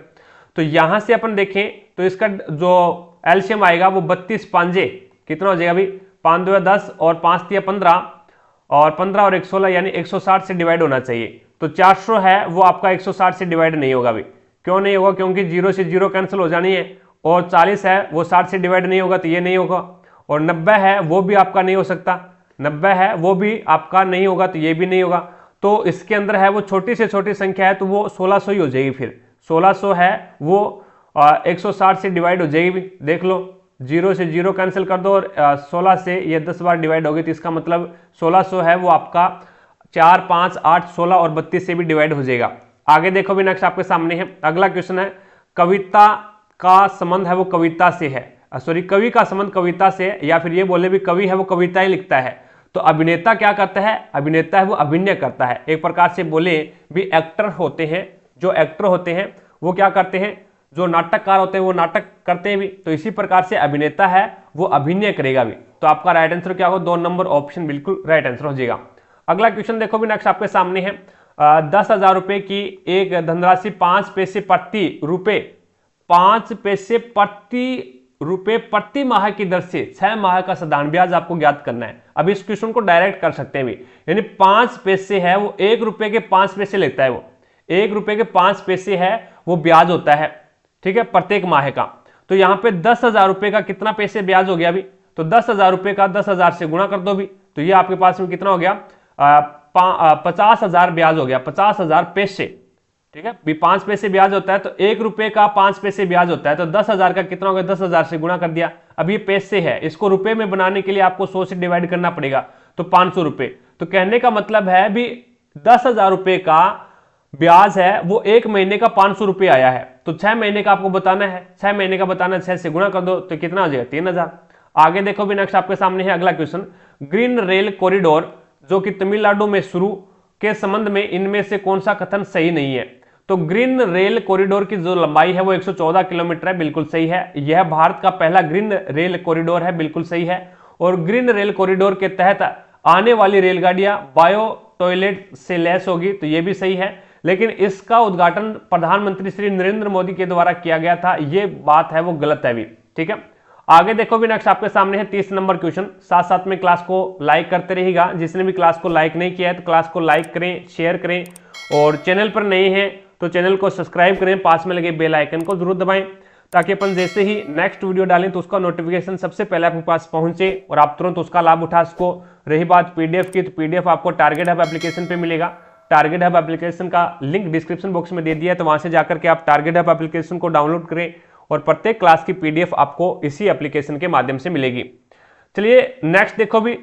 तो यहां से अपन देखें तो इसका जो एलसीएम आएगा वो 32 पांजे कितना हो जाएगा भी, 5 2 10 और 5 3 15 और 15 और 1 16 यानी 160 से डिवाइड होना चाहिए। तो 400 है वो आपका 160 से डिवाइड नहीं होगा भी, क्यों नहीं होगा, क्योंकि 0 से 0 कैंसिल हो जानी है, और 40 है वो 60 से डिवाइड नहीं होगा तो ये नहीं होगा, और 90 है वो भी आपका नहीं हो सकता, 90 है वो भी आपका नहीं होगा तो ये भी नहीं होगा। तो इसके अंदर है वो छोटी से छोटी संख्या है तो वो 1600 ही हो जाएगी, फिर 1600 है वो 160 से डिवाइड हो जाएगी भी, देख लो 0 से 0 कैंसिल कर दो और 16 से ये 10 बार डिवाइड होगी, तो इसका मतलब 1600 है वो आपका 4 5 8 16 और 32 से भी डिवाइड हो जाएगा। आगे देखो भी नेक्स्ट आपके सामने है, अगला क्वेश्चन है कविता का संबंध है वो कविता से है, सॉरी कवि का संबंध कविता से है, या फिर ये बोले भी कवि है वो कविताएं लिखता है, तो अभिनेता क्या करता है, अभिनेता है वो अभिनय करता है। एक प्रकार से बोले भी एक्टर होते हैं, जो एक्टर होते हैं वो क्या करते हैं, जो नाटककार होते हैं वो नाटक करते हैं भी, तो इसी प्रकार से अभिनेता है वो अभिनय करेगा भी। तो आपका राइट आंसर क्या होगा, 2 नंबर ऑप्शन बिल्कुल राइट आंसर हो जाएगा। अगला क्वेश्चन देखो भी नेक्स्ट आपके सामने है, 10,000 रुपए की एक धनराशि 5 पैसे प्रति रुपए 5 पैसे प्रति रुपए प्रति माह की दर से 6 माह का साधारण ब्याज आपको ज्ञात करना है। अब इस क्वेश्चन को डायरेक्ट कर सकते हैं भी, यानी 5 पैसे है वो 1 रुपए के 5 पैसे लेता है, वो 1 रुपए के 5 पैसे है वो ब्याज होता है, ठीक है, प्रत्येक माह का। तो यहाँ पे 10,000 रुपए का कितना पैसे ब्याज हो गया अभी, तो 10,000 रुपए का 10,000 से गुणा कर दो भी, तो ये आपके पास में कितना हो गया 50,000 ब्याज हो गया, 50,000 पैसे, ठीक है, भी 5 पैसे ब्याज होता है तो 1 रुपए का 5 पैसे ब्याज होता है, तो 10,000 का कितना हो गया, 10,000 से गुणा कर दिया। अब ये पैसे है, इसको रुपए में बनाने के लिए आपको 100 से डिवाइड करना पड़ेगा, तो 500 रुपए। तो कहने का मतलब है भी 10,000 रुपए का ब्याज है वो 1 महीने का 500 रुपए आया है, तो 6 महीने का आपको बताना है, 6 महीने का बताना, 6 से गुणा कर दो तो कितना हो जाएगा 3,000। आगे देखो भी नेक्स्ट आपके सामने है अगला क्वेश्चन, ग्रीन रेल कॉरिडोर जो कि तमिलनाडु में शुरू के संबंध में इनमें से कौन सा कथन सही नहीं है। तो ग्रीन रेल कॉरिडोर की जो लंबाई है वो 114 किलोमीटर है, बिल्कुल सही है, यह भारत का पहला ग्रीन रेल कॉरिडोर है, बिल्कुल सही है। और ग्रीन रेल कॉरिडोर के तहत आने वाली रेलगाड़ियां बायो टॉयलेट से लैस होगी, तो यह भी सही है, लेकिन इसका उद्घाटन प्रधानमंत्री श्री नरेंद्र मोदी के द्वारा किया गया था, ये बात है वो गलत है भी, ठीक है। आगे देखो भी नेक्स्ट आपके सामने है 30 नंबर क्वेश्चन, साथ साथ में क्लास को लाइक करते रहिएगा, जिसने भी क्लास को लाइक नहीं किया है तो क्लास को लाइक करें, शेयर करें, और चैनल पर नए हैं तो चैनल को सब्सक्राइब करें, पास में लगे बेल आइकन को जरूर दबाएं, ताकि अपन जैसे ही नेक्स्ट वीडियो डालें तो उसका नोटिफिकेशन सबसे पहले आपके पास पहुंचे और आप तुरंत उसका लाभ उठा सको। रही बात पीडीएफ की, तो पीडीएफ आपको टारगेट हब एप्लीकेशन पे मिलेगा, टारगेट हब एप्लीकेशन का लिंक डिस्क्रिप्शन बॉक्स में दे दिया है, तो वहां से जाकर के आप टारगेट हब एप्लीकेशन को डाउनलोड करें और प्रत्येक क्लास की पीडीएफ आपको इसी एप्लीकेशन के माध्यम से मिलेगी। चलिए नेक्स्ट देखो भी,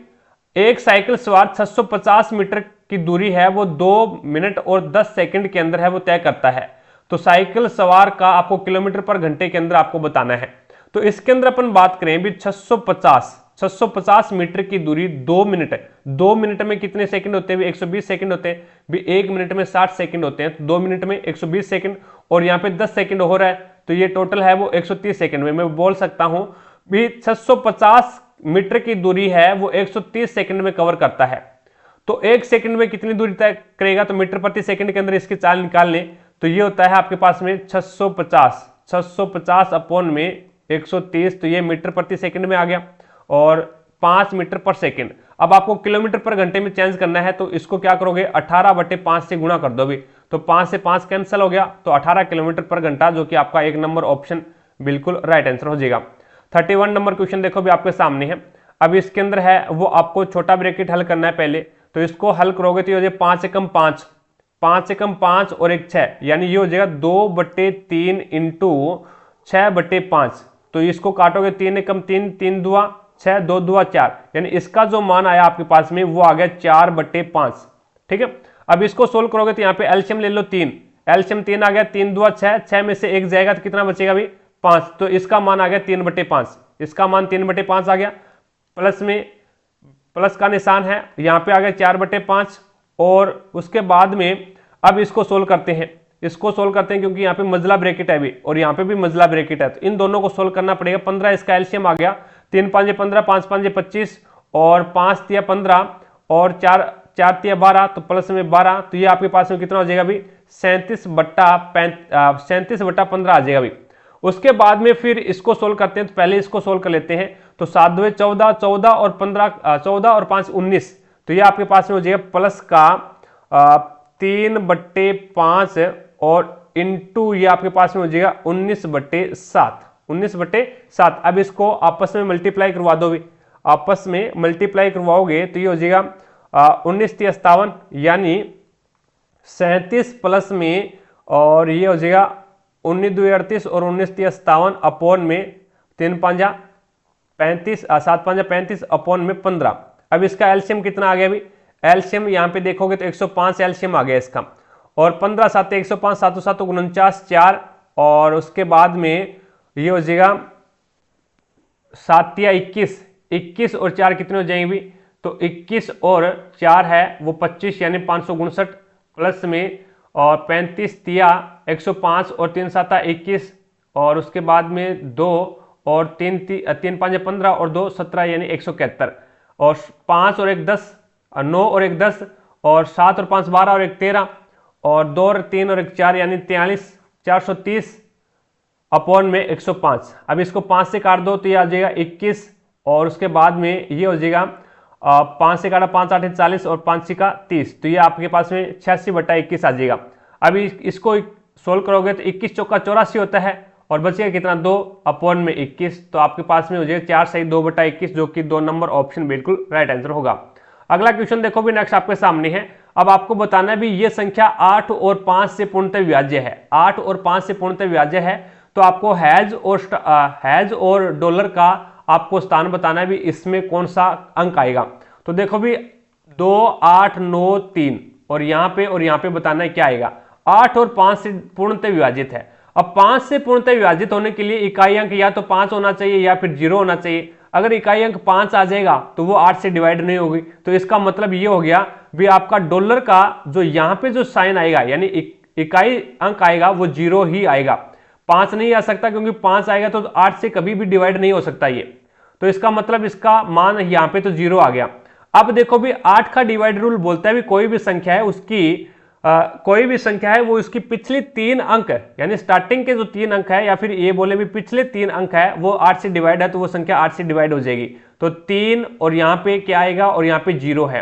एक साइकिल सवार 650 मीटर की दूरी है वो 2 मिनट और 10 सेकंड के अंदर है वो तय करता है, तो साइकिल सवार का आपको किलोमीटर पर घंटे के अंदर आपको बताना है। तो इसके अंदर अपन बात करें भी 650 मीटर की दूरी 2 मिनट है, 2 मिनट में कितने सेकंड होते हैं, 120 सेकंड होते हैं भी, 1 मिनट में 60 सेकंड होते हैं, तो 2 मिनट में 120 सेकंड, और यहाँ पे 10 सेकंड हो रहा है, तो ये टोटल है वो 130 सेकंड में मैं बोल सकता हूं भी 650 मीटर की दूरी है वो 130 सेकंड में कवर करता है। तो 1 सेकंड में कितनी दूरी तय करेगा, तो मीटर प्रति सेकंड के अंदर इसकी चाल निकाल लें, तो ये होता है आपके पास में 650 अपॉन में 130, तो ये मीटर प्रति सेकंड में आ गया, और 5 मीटर पर सेकंड। अब आपको किलोमीटर पर घंटे में चेंज करना है, तो इसको क्या करोगे 18/5 से गुणा कर दो भी, तो 5 से 5 कैंसिल हो गया, तो 18 किलोमीटर पर घंटा, जो कि आपका 1 नंबर ऑप्शन बिल्कुल राइट आंसर हो जाएगा। 31 नंबर क्वेश्चन देखो भी आपके सामने है, अब इसके अंदर है वो आपको छोटा ब्रैकेट हल करना है पहले, तो इसको हल करोगे तो ये हो जाए 5 एकम 5, 5 एकम 5 और 1 6, यानी ये हो जाएगा 2/3 इंटू 6/5, तो इसको काटोगे 3 एकम 3, 3 दुआ 6, 2 दुआ 4, यानी इसका जो मान आया आपके पास में वो आ गया 4/5, ठीक है। अब इसको सोल्व करोगे तो यहाँ पे एलसीएम ले लो 3, एलसीएम 3 आ गया, 3 दुआ 6, 6 में से 1 जाएगा तो कितना बचेगा भी 5, तो इसका मान आ गया 3/5, इसका मान 3/5 आ गया। प्लस का निशान है, यहाँ पे आ गया 4/5। और उसके बाद में अब इसको सोल्व करते हैं, क्योंकि यहाँ पे मजला ब्रैकेट है अभी और यहाँ पे भी मजला ब्रैकेट है, तो इन दोनों को सोल्व करना पड़ेगा। 15 इसका एलसीएम आ गया, 3 5 15, 5 5 25 और 5 3 15 और 4 4 3 12, तो प्लस में 12, तो ये आपके पास में कितना हो जाएगा अभी 37/15 आ जाएगा अभी। उसके बाद में फिर इसको सोल्व करते हैं, तो पहले इसको सोल्व कर लेते हैं। तो 7 2 14, 14 और 15, 14 और 5 19, तो ये आपके पास में हो जाएगा प्लस का 3/5 और इंटू ये आपके पास में हो जाएगा 19/7। अब इसको आपस में मल्टीप्लाई करवा दो भी, आपस में मल्टीप्लाई करवाओगे तो ये हो जाएगा 19 3 57, यानी 37 प्लस में और ये हो जाएगा 19 2 38 और 19 3 57 अपॉन में 3 5 35, 7 5 35 अपॉन में 15। अब इसका एलसीएम कितना आ गया अभी, एलसीएम यहाँ पे देखोगे तो 105 एलसीएम आ गया इसका, और 15 7 105, 7 7 49 4, और उसके बाद में ये हो जाएगा 7 21 और 4 कितने हो जाएंगे, तो 21 और 4 है वो 25, यानी 559 प्लस में और 35 तिया 105 और 3 7 21, और उसके बाद में 2 और 3 5 15 और 2 17, यानी 171, और 5 और 1 10, 9 और 1 10, और 7 और 5 12 और 1 13, और 2 और 3 और 1 4, यानी 43 430 अपॉन में 105। अब इसको 5 से काट दो तो ये आ जाएगा 21, और उसके बाद में ये हो जाएगा 5 से काटा 5 8 40 और 5 6 30, तो ये आपके पास में 86/21 आ जाएगा। अभी इसको सोल्व करोगे तो 21 चौका 84 होता है, और बचेगा कितना 2 अपॉन में 21, तो आपके पास में हो जाएगा 4 सही 2/21, जो कि 2 नंबर ऑप्शन बिल्कुल राइट आंसर होगा। अगला क्वेश्चन देखो भी, नेक्स्ट आपके सामने है। अब आपको बताना है भी ये संख्या 8 और 5 से पूर्णतः विभाज्य है, 8 और 5 से पूर्णतः विभाज्य है, तो आपको हैज और डॉलर का आपको स्थान बताना है भी इसमें कौन सा अंक आएगा। तो देखो भी 2 8 9 3 और यहाँ पे बताना है क्या आएगा। 8 और 5 से पूर्णतः विभाजित है। अब 5 से पूर्णतः विभाजित होने के लिए इकाई अंक या तो 5 होना चाहिए या फिर 0 होना चाहिए। अगर इकाई अंक 5 आ जाएगा तो वो 8 से डिवाइड नहीं होगी, तो इसका मतलब ये हो गया भी आपका डॉलर का जो यहाँ पे जो साइन आएगा, यानी इकाई अंक आएगा वो 0 ही आएगा, 5 नहीं आ सकता, क्योंकि 5 आएगा तो 8 से कभी भी डिवाइड नहीं हो सकता ये, तो इसका मतलब इसका मान यहाँ पे तो 0 आ गया। अब देखो भी 8 का डिवाइड रूल बोलता है भी कोई भी संख्या है वो उसकी पिछली 3 अंक, यानी स्टार्टिंग के जो 3 अंक है, या फिर ये बोले भी पिछले 3 अंक है वो 8 से डिवाइड है, तो वो संख्या 8 से डिवाइड हो जाएगी। तो 3 और यहाँ पे क्या आएगा और यहाँ पे 0 है,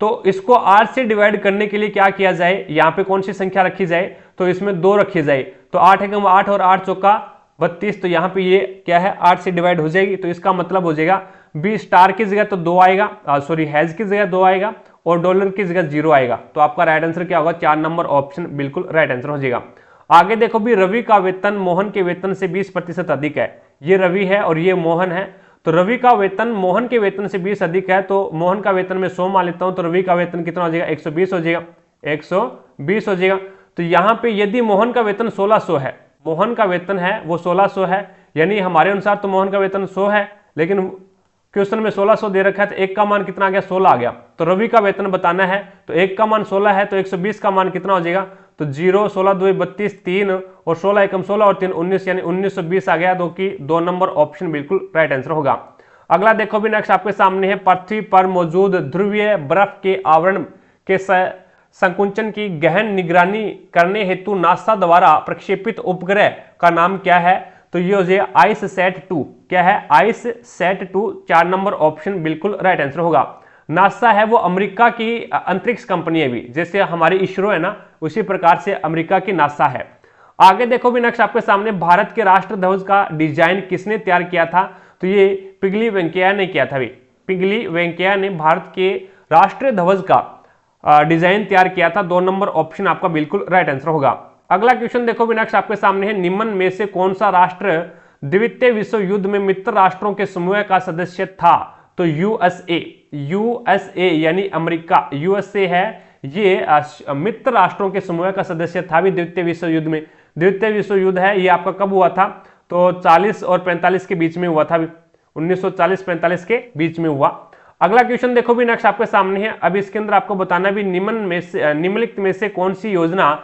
तो इसको 8 से डिवाइड करने के लिए क्या किया जाए, यहाँ पे कौन सी संख्या रखी जाए, तो इसमें 2 रखी जाए। तो 8 एकम 8 और 8 चौका 32, तो यहाँ पे ये क्या है 8 से डिवाइड हो जाएगी, तो इसका मतलब हो जाएगा बी स्टार की जगह तो 2 आएगा, हैज की जगह 2 आएगा और डॉलर की जगह 0 आएगा। तो आपका राइट आंसर क्या होगा, 4 नंबर ऑप्शन बिल्कुल राइट आंसर हो जाएगा। आगे देखो भी रवि का वेतन मोहन के वेतन से 20% अधिक है। ये रवि है और ये मोहन है, तो रवि का वेतन मोहन के वेतन से 20 अधिक है, तो मोहन का वेतन में 100 मान लेता हूं, तो रवि का वेतन कितना हो जाएगा 120 हो जाएगा, 120 हो जाएगा। तो यहाँ पे यदि मोहन का वेतन 1600 है, मोहन का वेतन है वो 1600 है, यानी हमारे अनुसार तो मोहन का वेतन 100 है, लेकिन क्वेश्चन में 1600 दे रखा है, तो 1 का मान कितना आ गया 16 आ गया। तो रवि का वेतन बताना है, तो 1 का मान 16 है, तो 120 का मान कितना हो जाएगा, तो 0 16 2 32 3 और 16 एकम 16 और 3 19, यानी 1920 आ गया, जो कि 2 नंबर ऑप्शन बिल्कुल राइट आंसर होगा। अगला देखो भी, नेक्स्ट आपके सामने है, पृथ्वी पर मौजूद ध्रुवीय बर्फ के आवरण के संकुचन की गहन निगरानी करने हेतु नासा द्वारा प्रक्षेपित उपग्रह का नाम क्या है। तो ये हो जाएगा आइससैट-2। क्या है, आइससैट-2, 4 नंबर ऑप्शन बिल्कुल राइट आंसर होगा। नासा है वो अमेरिका की अंतरिक्ष कंपनी है भी, जैसे हमारी इसरो है ना, उसी प्रकार से अमेरिका की नासा है। आगे देखो भी, नेक्स्ट आपके सामने, भारत के राष्ट्र ध्वज का डिजाइन किसने तैयार किया था। तो ये पिंगली वेंकैया ने किया था भी, पिंगली वेंकैया ने भारत के राष्ट्रीय ध्वज का डिजाइन तैयार किया था। 2 नंबर ऑप्शन आपका बिल्कुल राइट आंसर होगा। अगला क्वेश्चन देखो भी, नेक्स्ट आपके सामने है, निम्न में से कौन सा राष्ट्र द्वितीय विश्व युद्ध में मित्र राष्ट्रों के समूह का सदस्य था। तो यूएसए यानी अमेरिका, यूएसए है ये मित्र राष्ट्रों के समूह का सदस्य था भी द्वितीय विश्व युद्ध में। द्वितीय विश्व युद्ध है ये आपका कब हुआ था, तो 40 और 45 के बीच में हुआ था भी। 1940-45 के बीच में हुआ। अगला क्वेश्चन देखो भी नेक्स्ट आपके सामने है। अब इसके अंदर आपको बताना भी निम्नलिखित में से कौन सी योजना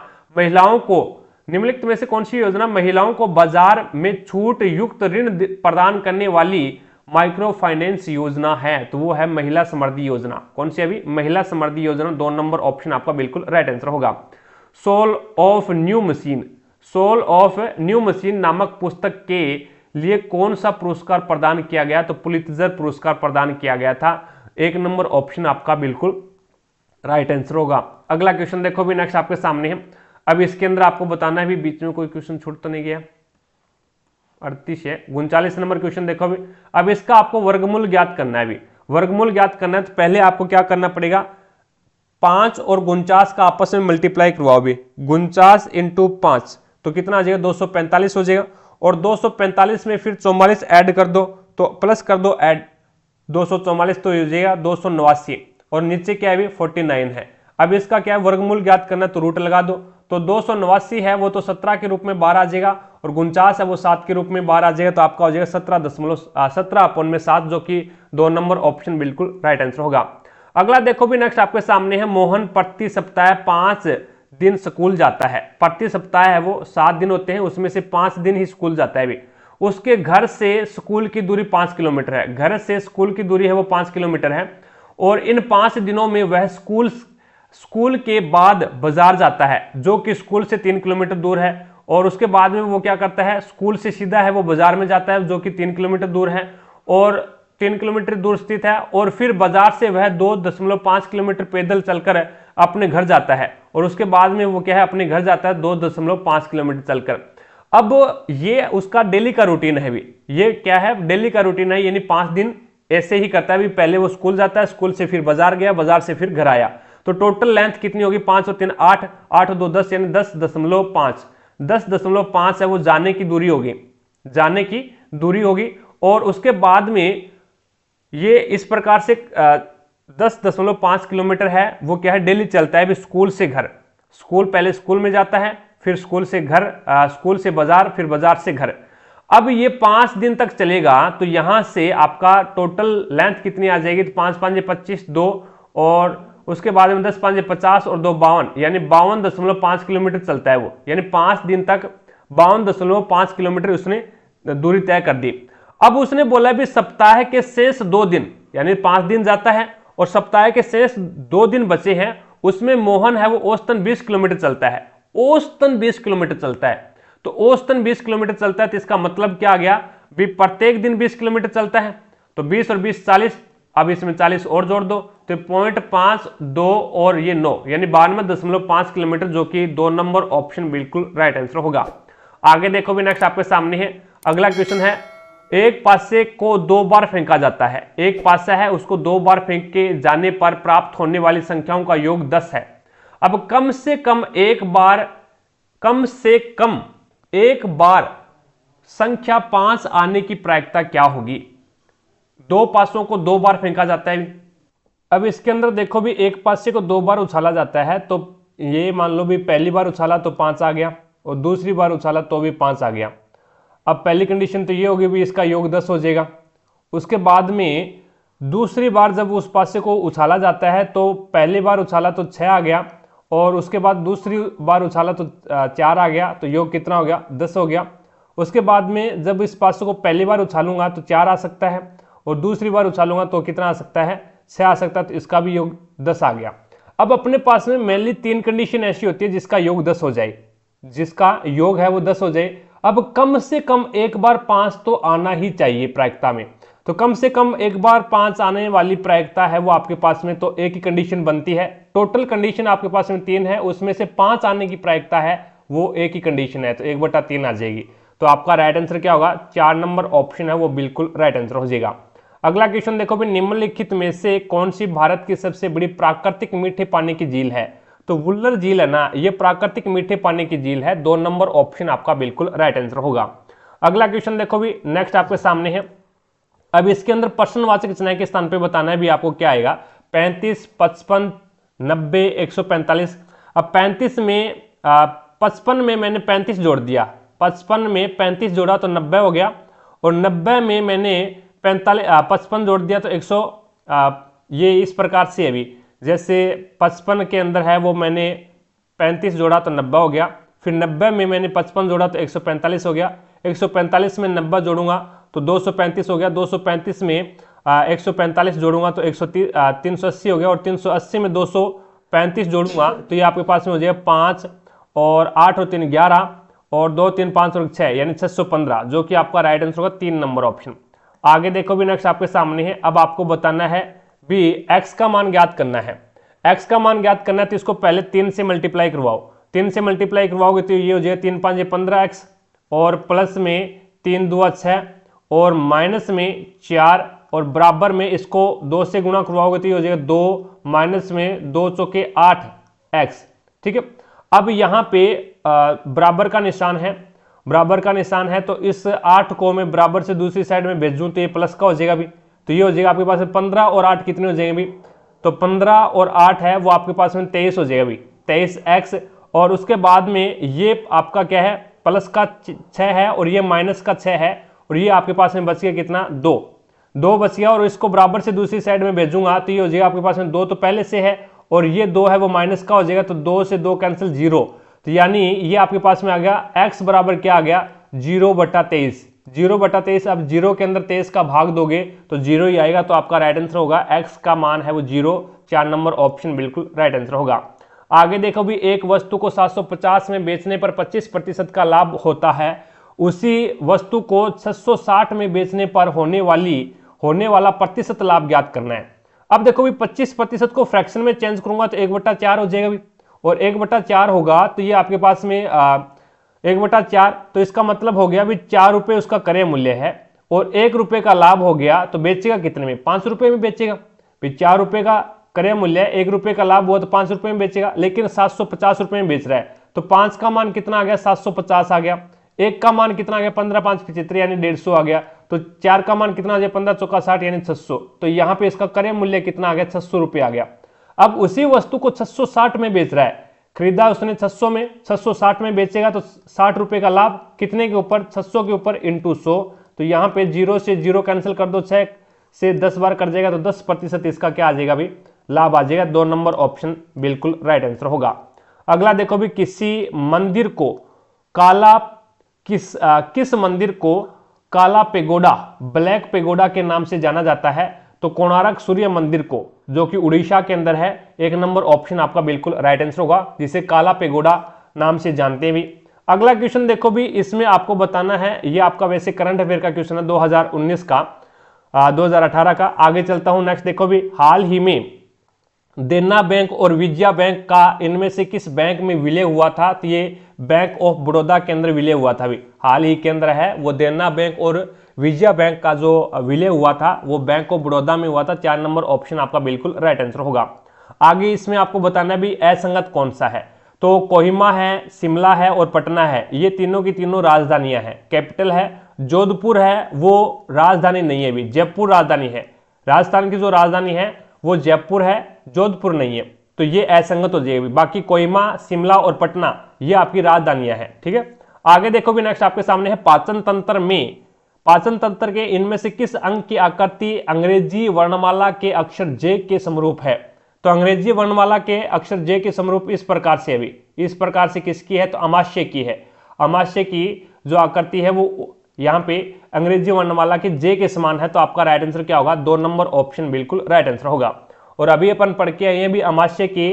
महिलाओं को बाजार में छूट युक्त ऋण प्रदान करने वाली माइक्रो फाइनेंस योजना है। तो वो है महिला समृद्धि योजना। कौन सी? अभी महिला समृद्धि योजना। 2 नंबर ऑप्शन आपका बिल्कुल राइट आंसर होगा। सोल ऑफ न्यू मशीन नामक पुस्तक के लिए कौन सा पुरस्कार प्रदान किया गया? तो पुलित्जर पुरस्कार प्रदान किया गया था। 1 नंबर ऑप्शन आपका बिल्कुल राइट आंसर होगा। अगला क्वेश्चन देखो भी नेक्स्ट आपके सामने है। अब इसके अंदर आपको बताना है भी बीच में कोई क्वेश्चन छूट तो नहीं गया। 38 है। 39 नंबर क्वेश्चन देखो भी। अब इसका आपको वर्गमूल ज्ञात करना है। भी वर्गमूल ज्ञात करना है तो पहले आपको क्या करना पड़ेगा? 5 और 49 का आपस में मल्टीप्लाई करवाओ। भी 49 × 5 तो कितना आ जाएगा? 245 हो जाएगा। और 245 में फिर 44 ऐड कर दो तो प्लस कर दो ऐड 244 तो हो जाएगा 289। और नीचे क्या है? भी 49 है। अब इसका क्या है? वर्गमूल ज्ञात करना तो रूट लगा दो। तो 289 है वो तो 17 के रूप में 12 आ जाएगा और 49 है वो 7 के रूप में 12 आ जाएगा। तो आपका हो जाएगा 17.7 जो कि 2 नंबर ऑप्शन बिल्कुल राइट आंसर होगा। अगला देखो भी नेक्स्ट आपके सामने है। मोहन प्रति सप्ताह 5 दिन स्कूल जाता है। प्रति सप्ताह है वो 7 दिन होते हैं, उसमें से 5 दिन ही स्कूल जाता है। भी उसके घर से स्कूल की दूरी 5 किलोमीटर है। घर से स्कूल की दूरी है वो 5 किलोमीटर है। और इन 5 दिनों में वह स्कूल के बाद बाजार जाता है जो कि स्कूल से 3 किलोमीटर दूर है। और उसके बाद में वो क्या करता है? स्कूल से सीधा है वो बाजार में जाता है जो कि 3 किलोमीटर दूर है और 3 किलोमीटर दूर स्थित है। और फिर बाजार से वह 2.5 किलोमीटर पैदल चलकर अपने घर जाता है। और उसके बाद में वो क्या है? अपने घर जाता है 2.5 किलोमीटर चलकर। अब ये उसका डेली का रूटीन है। भी ये क्या है? डेली का रूटीन है, यानी 5 दिन ऐसे ही करता है। भी पहले वो स्कूल जाता है, स्कूल से फिर बाजार गया, बाजार से फिर घर आया। तो टोटल लेंथ कितनी होगी? 5 और 3 8, 8 और 2 10, यानी 10.5। 10.5 है वो जाने की दूरी होगी। और उसके बाद में ये इस प्रकार से 10.5 किलोमीटर है वो क्या है? डेली चलता है। भी स्कूल से घर, पहले स्कूल में जाता है, फिर स्कूल से घर, स्कूल से बाजार, फिर बाजार से घर। अब ये 5 दिन तक चलेगा तो यहां से आपका टोटल लेंथ कितनी आ जाएगी? तो 5 5 25 2 और उसके बाद में 10 5 50 और 2 52, यानी 52.5 किलोमीटर चलता है वो। यानी 5 दिन तक 52.5 किलोमीटर उसने दूरी तय कर दी। अब उसने बोला भी सप्ताह के शेष 2 दिन, यानी 5 दिन जाता है और सप्ताह के शेष 2 दिन बचे हैं, उसमें मोहन है वो औसतन 20 किलोमीटर चलता है। औसतन 20 किलोमीटर चलता है। तो औसतन 20 किलोमीटर चलता है तो इसका मतलब क्या आ गया? भी प्रत्येक दिन 20 किलोमीटर चलता है। तो 20 और 20 40, अब इसमें 40 और जोड़ दो तो 0.5 2 और ये 9, यानी 92.5 किलोमीटर, जो कि 2 नंबर ऑप्शन बिल्कुल राइट आंसर होगा। आगे देखो भी नेक्स्ट आपके सामने है। अगला क्वेश्चन है। एक पासे को 2 बार फेंका जाता है। एक पासा है उसको 2 बार फेंक के जाने पर प्राप्त होने वाली संख्याओं का योग 10 है। अब कम से कम एक बार संख्या 5 आने की प्रायिकता क्या होगी? 2 पासों को 2 बार फेंका जाता है। अब इसके अंदर देखो भी एक पासे को 2 बार उछाला जाता है। तो ये मान लो भी पहली बार उछाला तो 5 आ गया और दूसरी बार उछाला तो भी 5 आ गया। अब पहली कंडीशन तो ये होगी भी इसका योग 10 हो जाएगा। उसके बाद में दूसरी बार जब उस पासे को उछाला जाता है तो पहली बार उछाला तो 6 आ गया और उसके बाद दूसरी बार उछाला तो 4 आ गया। तो योग कितना हो गया? 10 हो गया। उसके बाद में जब इस पासे को पहली बार उछालूंगा तो 4 आ सकता है और दूसरी बार उछालूंगा तो कितना आ सकता है? 6 आ सकता है। तो इसका भी योग 10 आ गया। अब अपने पास में मेनली 3 कंडीशन ऐसी होती है जिसका योग 10 हो जाए, जिसका योग है वो 10 हो जाए। अब कम से कम एक बार 5 तो आना ही चाहिए प्रायिकता में। तो कम से कम एक बार 5 आने वाली प्रायिकता है वो आपके पास में, तो एक ही कंडीशन बनती है। टोटल कंडीशन आपके पास में 3 है, उसमें से 5 आने की प्रायिकता है वो एक ही कंडीशन है, तो 1/3 आ जाएगी। तो आपका राइट आंसर क्या होगा? 4 नंबर ऑप्शन है वो बिल्कुल राइट आंसर हो जाएगा। अगला क्वेश्चन देखो भी, निम्नलिखित में से कौन सी भारत की सबसे बड़ी प्राकृतिक मीठे पानी की झील है? तो वुल्लर झील है ना, ये प्राकृतिक मीठे पानी की झील है। 2 नंबर ऑप्शन आपका बिल्कुल राइट आंसर होगा। अगला क्वेश्चन देखो भी नेक्स्ट आपके सामने है। अब इसके अंदर प्रश्नवाचक चिन्ह के स्थान पे बताना है भी आपको क्या आएगा? 35, 55, 90, 145। अब 35 में 55 में मैंने 35 जोड़ दिया, 55 में 35 जोड़ा तो 90 हो गया और 90 में मैंने 55 जोड़ दिया तो 100, ये इस प्रकार से अभी जैसे 55 के अंदर है वो मैंने 35 जोड़ा तो 90 हो गया, फिर 90 में मैंने 55 जोड़ा तो 145 हो गया, 145 में 90 जोड़ूंगा तो 235 हो गया, 235 में 145 जोड़ूंगा तो 380 हो गया, और 380 में 235 जोड़ूंगा तो ये आपके पास में हो जाएगा 5 और 8 और 3 11 और 2 3 5 और 6 यानी 615, जो कि आपका राइट आंसर होगा 3 नंबर ऑप्शन। आगे देखो भी नेक्स्ट आपके सामने है, अब आपको बताना है भी x का मान ज्ञात करना है। x का मान ज्ञात करना है तो इसको पहले 3 से मल्टीप्लाई करवाओ, 3 से मल्टीप्लाई करवाओगे तो ये हो जाएगा 3 5 15x और प्लस में 3 2 6 और माइनस में 4 और बराबर में इसको 2 से गुणा करवाओगे तो ये हो जाएगा 2 माइनस में 2 चौके 8x। ठीक है, अब यहाँ पे बराबर का निशान है, बराबर का निशान है तो इस 8 को मैं बराबर से दूसरी साइड में भेजूं तो ये प्लस का हो जाएगा भी, तो ये हो जाएगा आपके पास 15 और 8 कितने हो जाएंगे भी, तो 15 और 8 है वो आपके पास में 23 हो जाएगा भी, 23x। और उसके बाद में ये आपका क्या है, प्लस का 6 है और ये माइनस का 6 है और ये आपके पास में बच गया कितना, 2 बच गया, और इसको बराबर से दूसरी साइड में भेजूंगा तो ये हो जाएगा आपके पास में 2 तो पहले से है और ये 2 है वो माइनस का हो जाएगा, तो 2 से 2 कैंसिल 0, तो यानी ये आपके पास में आ गया x बराबर क्या आ गया 0/23, 0/23। अब 0 के अंदर 23 का भाग दोगे तो 0 ही आएगा, तो आपका राइट आंसर होगा x का मान है वो 0, 4 नंबर ऑप्शन बिल्कुल राइट आंसर होगा। आगे देखो भी, एक वस्तु को 750 में बेचने पर 25% का लाभ होता है, उसी वस्तु को 660 में बेचने पर होने वाला प्रतिशत लाभ ज्ञात करना है। अब देखो भी 25% को फ्रैक्शन में चेंज करूंगा तो 1/4 हो जाएगा भी, और 1/4 होगा तो ये आपके पास में 1/4, तो इसका मतलब हो गया भी 4 रुपए उसका क्रय मूल्य है और 1 रुपए का लाभ हो गया, तो बेचेगा कितने में, 5 रुपए में बेचेगा। 4 रुपए का क्रय मूल्य है, 1 रुपए का लाभ हुआ तो 5 रुपए में बेचेगा, लेकिन 750 रुपए में बेच रहा है, तो 5 का मान कितना आ गया 750 आ गया, 1 का मान कितना आ गया 15 5 75 यानी 150 आ गया, तो 4 का मान कितना आ गया 15 चौका 60 यानी 600, तो यहाँ पे इसका क्रय मूल्य कितना आ गया 600 रुपए आ गया। अब उसी वस्तु को 660 में बेच रहा है, खरीदा उसने 600 में, 660 में बेचेगा तो 60 रुपए का लाभ कितने के ऊपर, 600 के ऊपर इंटू 100, तो यहाँ पे 0 से 0 कैंसिल कर दो, 6 से 10 बार कर जाएगा तो 10% इसका क्या आ जाएगा भी, लाभ आ जाएगा। 2 नंबर ऑप्शन बिल्कुल राइट आंसर होगा। अगला देखो भी, किस मंदिर को काला पेगोडा, ब्लैक पेगोडा के नाम से जाना जाता है, तो कोणार्क सूर्य मंदिर को, जो कि उड़ीसा के अंदर है, 1 नंबर ऑप्शन आपका बिल्कुल राइट आंसर होगा, जिसे काला पेगोडा नाम से जानते हैं भी। अगला क्वेश्चन देखो भी, इसमें आपको बताना है, ये आपका वैसे करंट अफेयर का क्वेश्चन है 2019 का, 2018 का। आगे चलता हूं, नेक्स्ट देखो भी, हाल ही में देना बैंक और विजया बैंक का इनमें से किस बैंक में विलय हुआ था, तो ये बैंक ऑफ बड़ौदा के अंदर विलय हुआ था भी, हाल ही के अंदर है वो देना बैंक और विजया बैंक का जो विलय हुआ था वो बैंक ऑफ बड़ौदा में हुआ था। 4 नंबर ऑप्शन आपका बिल्कुल राइट आंसर होगा। आगे इसमें आपको बताना भी असंगत कौन सा है, तो कोहिमा है, शिमला है और पटना है, ये तीनों की तीनों राजधानियां हैं, कैपिटल है। जोधपुर है वो राजधानी नहीं है भी, जयपुर राजधानी है, राजस्थान की जो राजधानी है वो जयपुर है, जोधपुर नहीं है, तो ये असंगत हो जाएगी। बाकी कोहिमा, शिमला और पटना ये आपकी राजधानियां हैं। ठीक है, आगे देखो भी, नेक्स्ट आपके सामने है पाचन तंत्र में, पाचन तंत्र के इनमें से किस अंग की आकृति अंग्रेजी वर्णमाला के अक्षर जे के समरूप है, तो अंग्रेजी वर्णमाला के अक्षर जे के समरूप इस प्रकार से, अभी इस प्रकार से किसकी है, तो अमाशय की है। अमाशय की जो आकृति है वो यहाँ पे अंग्रेजी वर्णमाला के जे के समान है, तो आपका राइट आंसर क्या होगा, 2 नंबर ऑप्शन बिल्कुल राइट आंसर होगा। और अभी अपन पढ़ के आए हैं भी, अमाशय के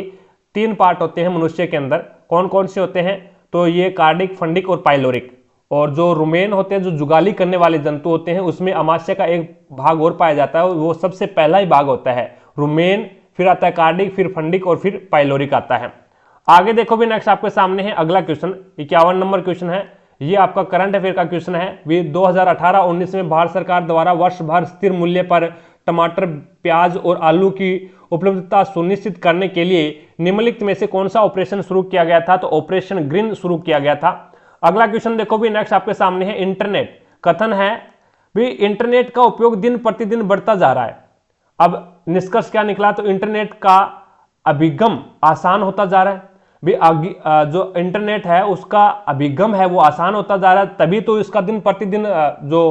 3 पार्ट होते हैं मनुष्य के अंदर, कौन कौन से होते हैं, तो ये कार्डिक, फंडिक और पाइलोरिक, और जो रुमेन होते हैं, जो जुगाली करने वाले जंतु होते हैं, उसमें अमाशय का एक भाग और पाया जाता है, वो सबसे पहला ही भाग होता है रुमेन, फिर आता है कार्डिक, फिर फंडिक और फिर पाइलोरिक आता है। आगे देखो भी, नेक्स्ट आपके सामने है अगला क्वेश्चन, 51 नंबर क्वेश्चन है, ये आपका करंट अफेयर का क्वेश्चन है। 2018-19 में भारत सरकार द्वारा वर्ष भर स्थिर मूल्य पर टमाटर, प्याज और आलू की उपलब्धता सुनिश्चित करने के लिए निम्नलिखित में से कौन सा ऑपरेशन शुरू किया गया था, तो ऑपरेशन ग्रीन शुरू किया गया था। अगला क्वेश्चन देखो भी, नेक्स्ट आपके सामने है इंटरनेट, कथन है भी इंटरनेट का उपयोग दिन प्रतिदिन बढ़ता जा रहा है। अब निष्कर्ष क्या निकला, तो इंटरनेट का अभिगम आसान होता जा रहा है भी, जो इंटरनेट है उसका अभिगम है वो आसान होता जा रहा है, तभी तो इसका दिन प्रतिदिन जो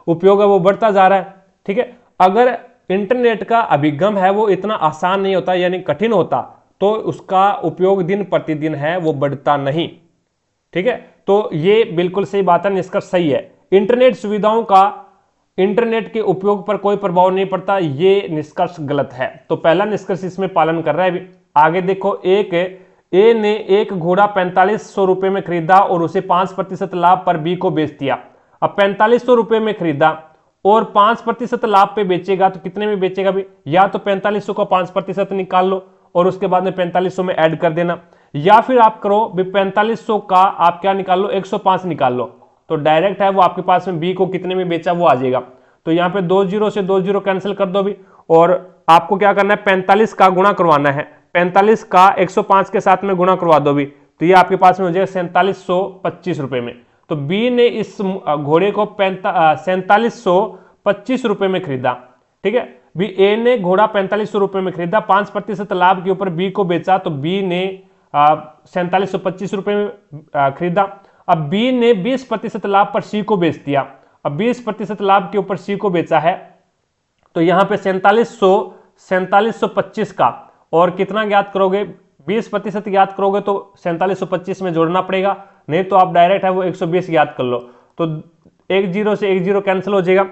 उपयोग है वो बढ़ता जा रहा है। ठीक है। अगर इंटरनेट का अभिगम है वो इतना आसान नहीं होता, यानी कठिन होता, तो उसका उपयोग दिन प्रतिदिन है वो बढ़ता नहीं। ठीक है, तो ये बिल्कुल सही बात है, निष्कर्ष सही है। इंटरनेट सुविधाओं का इंटरनेट के उपयोग पर कोई प्रभाव नहीं पड़ता, ये निष्कर्ष गलत है। तो पहला निष्कर्ष इसमें पालन कर रहा है। अभी आगे देखो, ए ने एक घोड़ा 4500 रुपए में खरीदा और उसे 5% लाभ पर बी को बेच दिया। अब 4500 रुपए में खरीदा और 5% लाभ पे बेचेगा, तो कितने में बेचेगा भी? या तो 4500 का 5% निकाल लो और उसके बाद में 4500 में ऐड कर देना, या फिर आप करो भी 4500 का आप क्या निकाल लो, 105 निकाल लो, तो डायरेक्ट है वो आपके पास में बी को कितने में बेचा वो आ जाएगा। तो यहाँ पे 2 जीरो से 2 जीरो कैंसिल कर दो भी, और आपको क्या करना है, 45 का गुणा करवाना है, 45 का 105 के साथ में गुणा करवा दो भी, तो ये आपके पास में हो जाएगा 4725 रुपए में। तो बी ने इस घोड़े को 4725 रुपए में खरीदा। ठीक है, बी ए ने घोड़ा 4500 रुपए में खरीदा, 5% लाभ के ऊपर बी को बेचा, तो बी ने 4725 रुपए में खरीदा। अब बी ने 20% लाभ पर सी को बेच दिया। अब 20% लाभ के ऊपर सी को बेचा है, तो यहां पे 4725 का और कितना ज्ञात करोगे, 20% ज्ञात करोगे तो 4725 में जोड़ना पड़ेगा, नहीं तो आप डायरेक्ट है वो 120 ज्ञात कर लो, तो 1 जीरो से 1 जीरो कैंसिल हो जाएगा,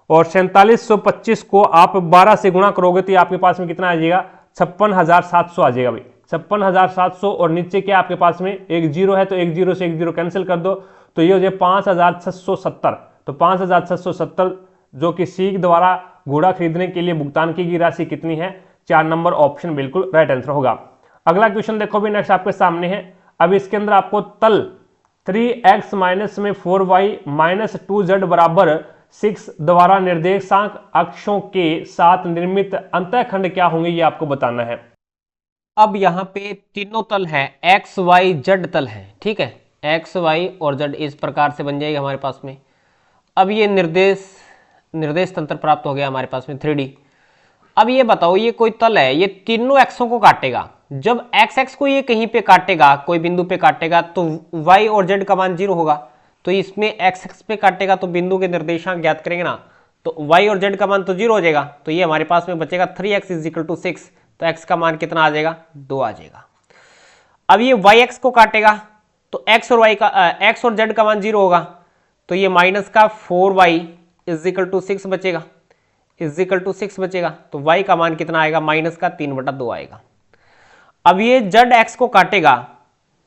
और 4725 को आप 12 से गुणा करोगे तो ये आपके पास में कितना आ जाएगा, 56,700 आ जाएगा भाई, 56,700। और नीचे क्या आपके पास में एक जीरो है, तो 1 जीरो से 1 जीरो कैंसिल कर दो, तो ये हो जाए 5,670। तो 5,670 जो कि सी द्वारा घोड़ा खरीदने के लिए भुगतान की गई राशि कितनी है, 4 नंबर ऑप्शन बिल्कुल राइट आंसर होगा। अगला क्वेश्चन देखो भी, नेक्स्ट आपके सामने है। अब इसके अंदर आपको तल 3x माइनस में 4y माइनस 2z बराबर 6 द्वारा निर्देशांक अक्षों के साथ निर्मित अंतःखंड क्या होंगे, ये आपको बताना है। अब यहाँ पे तीनों तल है, एक्स वाई जेड तल है। ठीक है, एक्स वाई और जेड इस प्रकार से बन जाएगा हमारे पास में। अब ये निर्देश तंत्र प्राप्त हो गया हमारे पास में 3D। अब ये बताओ, ये कोई तल है, ये तीनों एक्सों को काटेगा। जब एक्स एक्स को ये कहीं पे काटेगा, कोई बिंदु पे काटेगा, तो वाई और जेड का मान 0 होगा। तो इसमें एक्स एक्स पे काटेगा तो बिंदु के निर्देशांक ज्ञात करेंगे ना, तो वाई और जेड का मान तो 0 हो जाएगा। तो ये हमारे पास में बचेगा 3x = 6, तो x का मान कितना आ जाएगा, 2 आ जाएगा। अब ये वाई एक्स को काटेगा तो x और z का मान 0 होगा, तो ये माइनस का 4y = 6 बचेगा, =6 बचेगा। तो y का मान कितना आएगा, माइनस का 3/2 आएगा। अब ये z x को काटेगा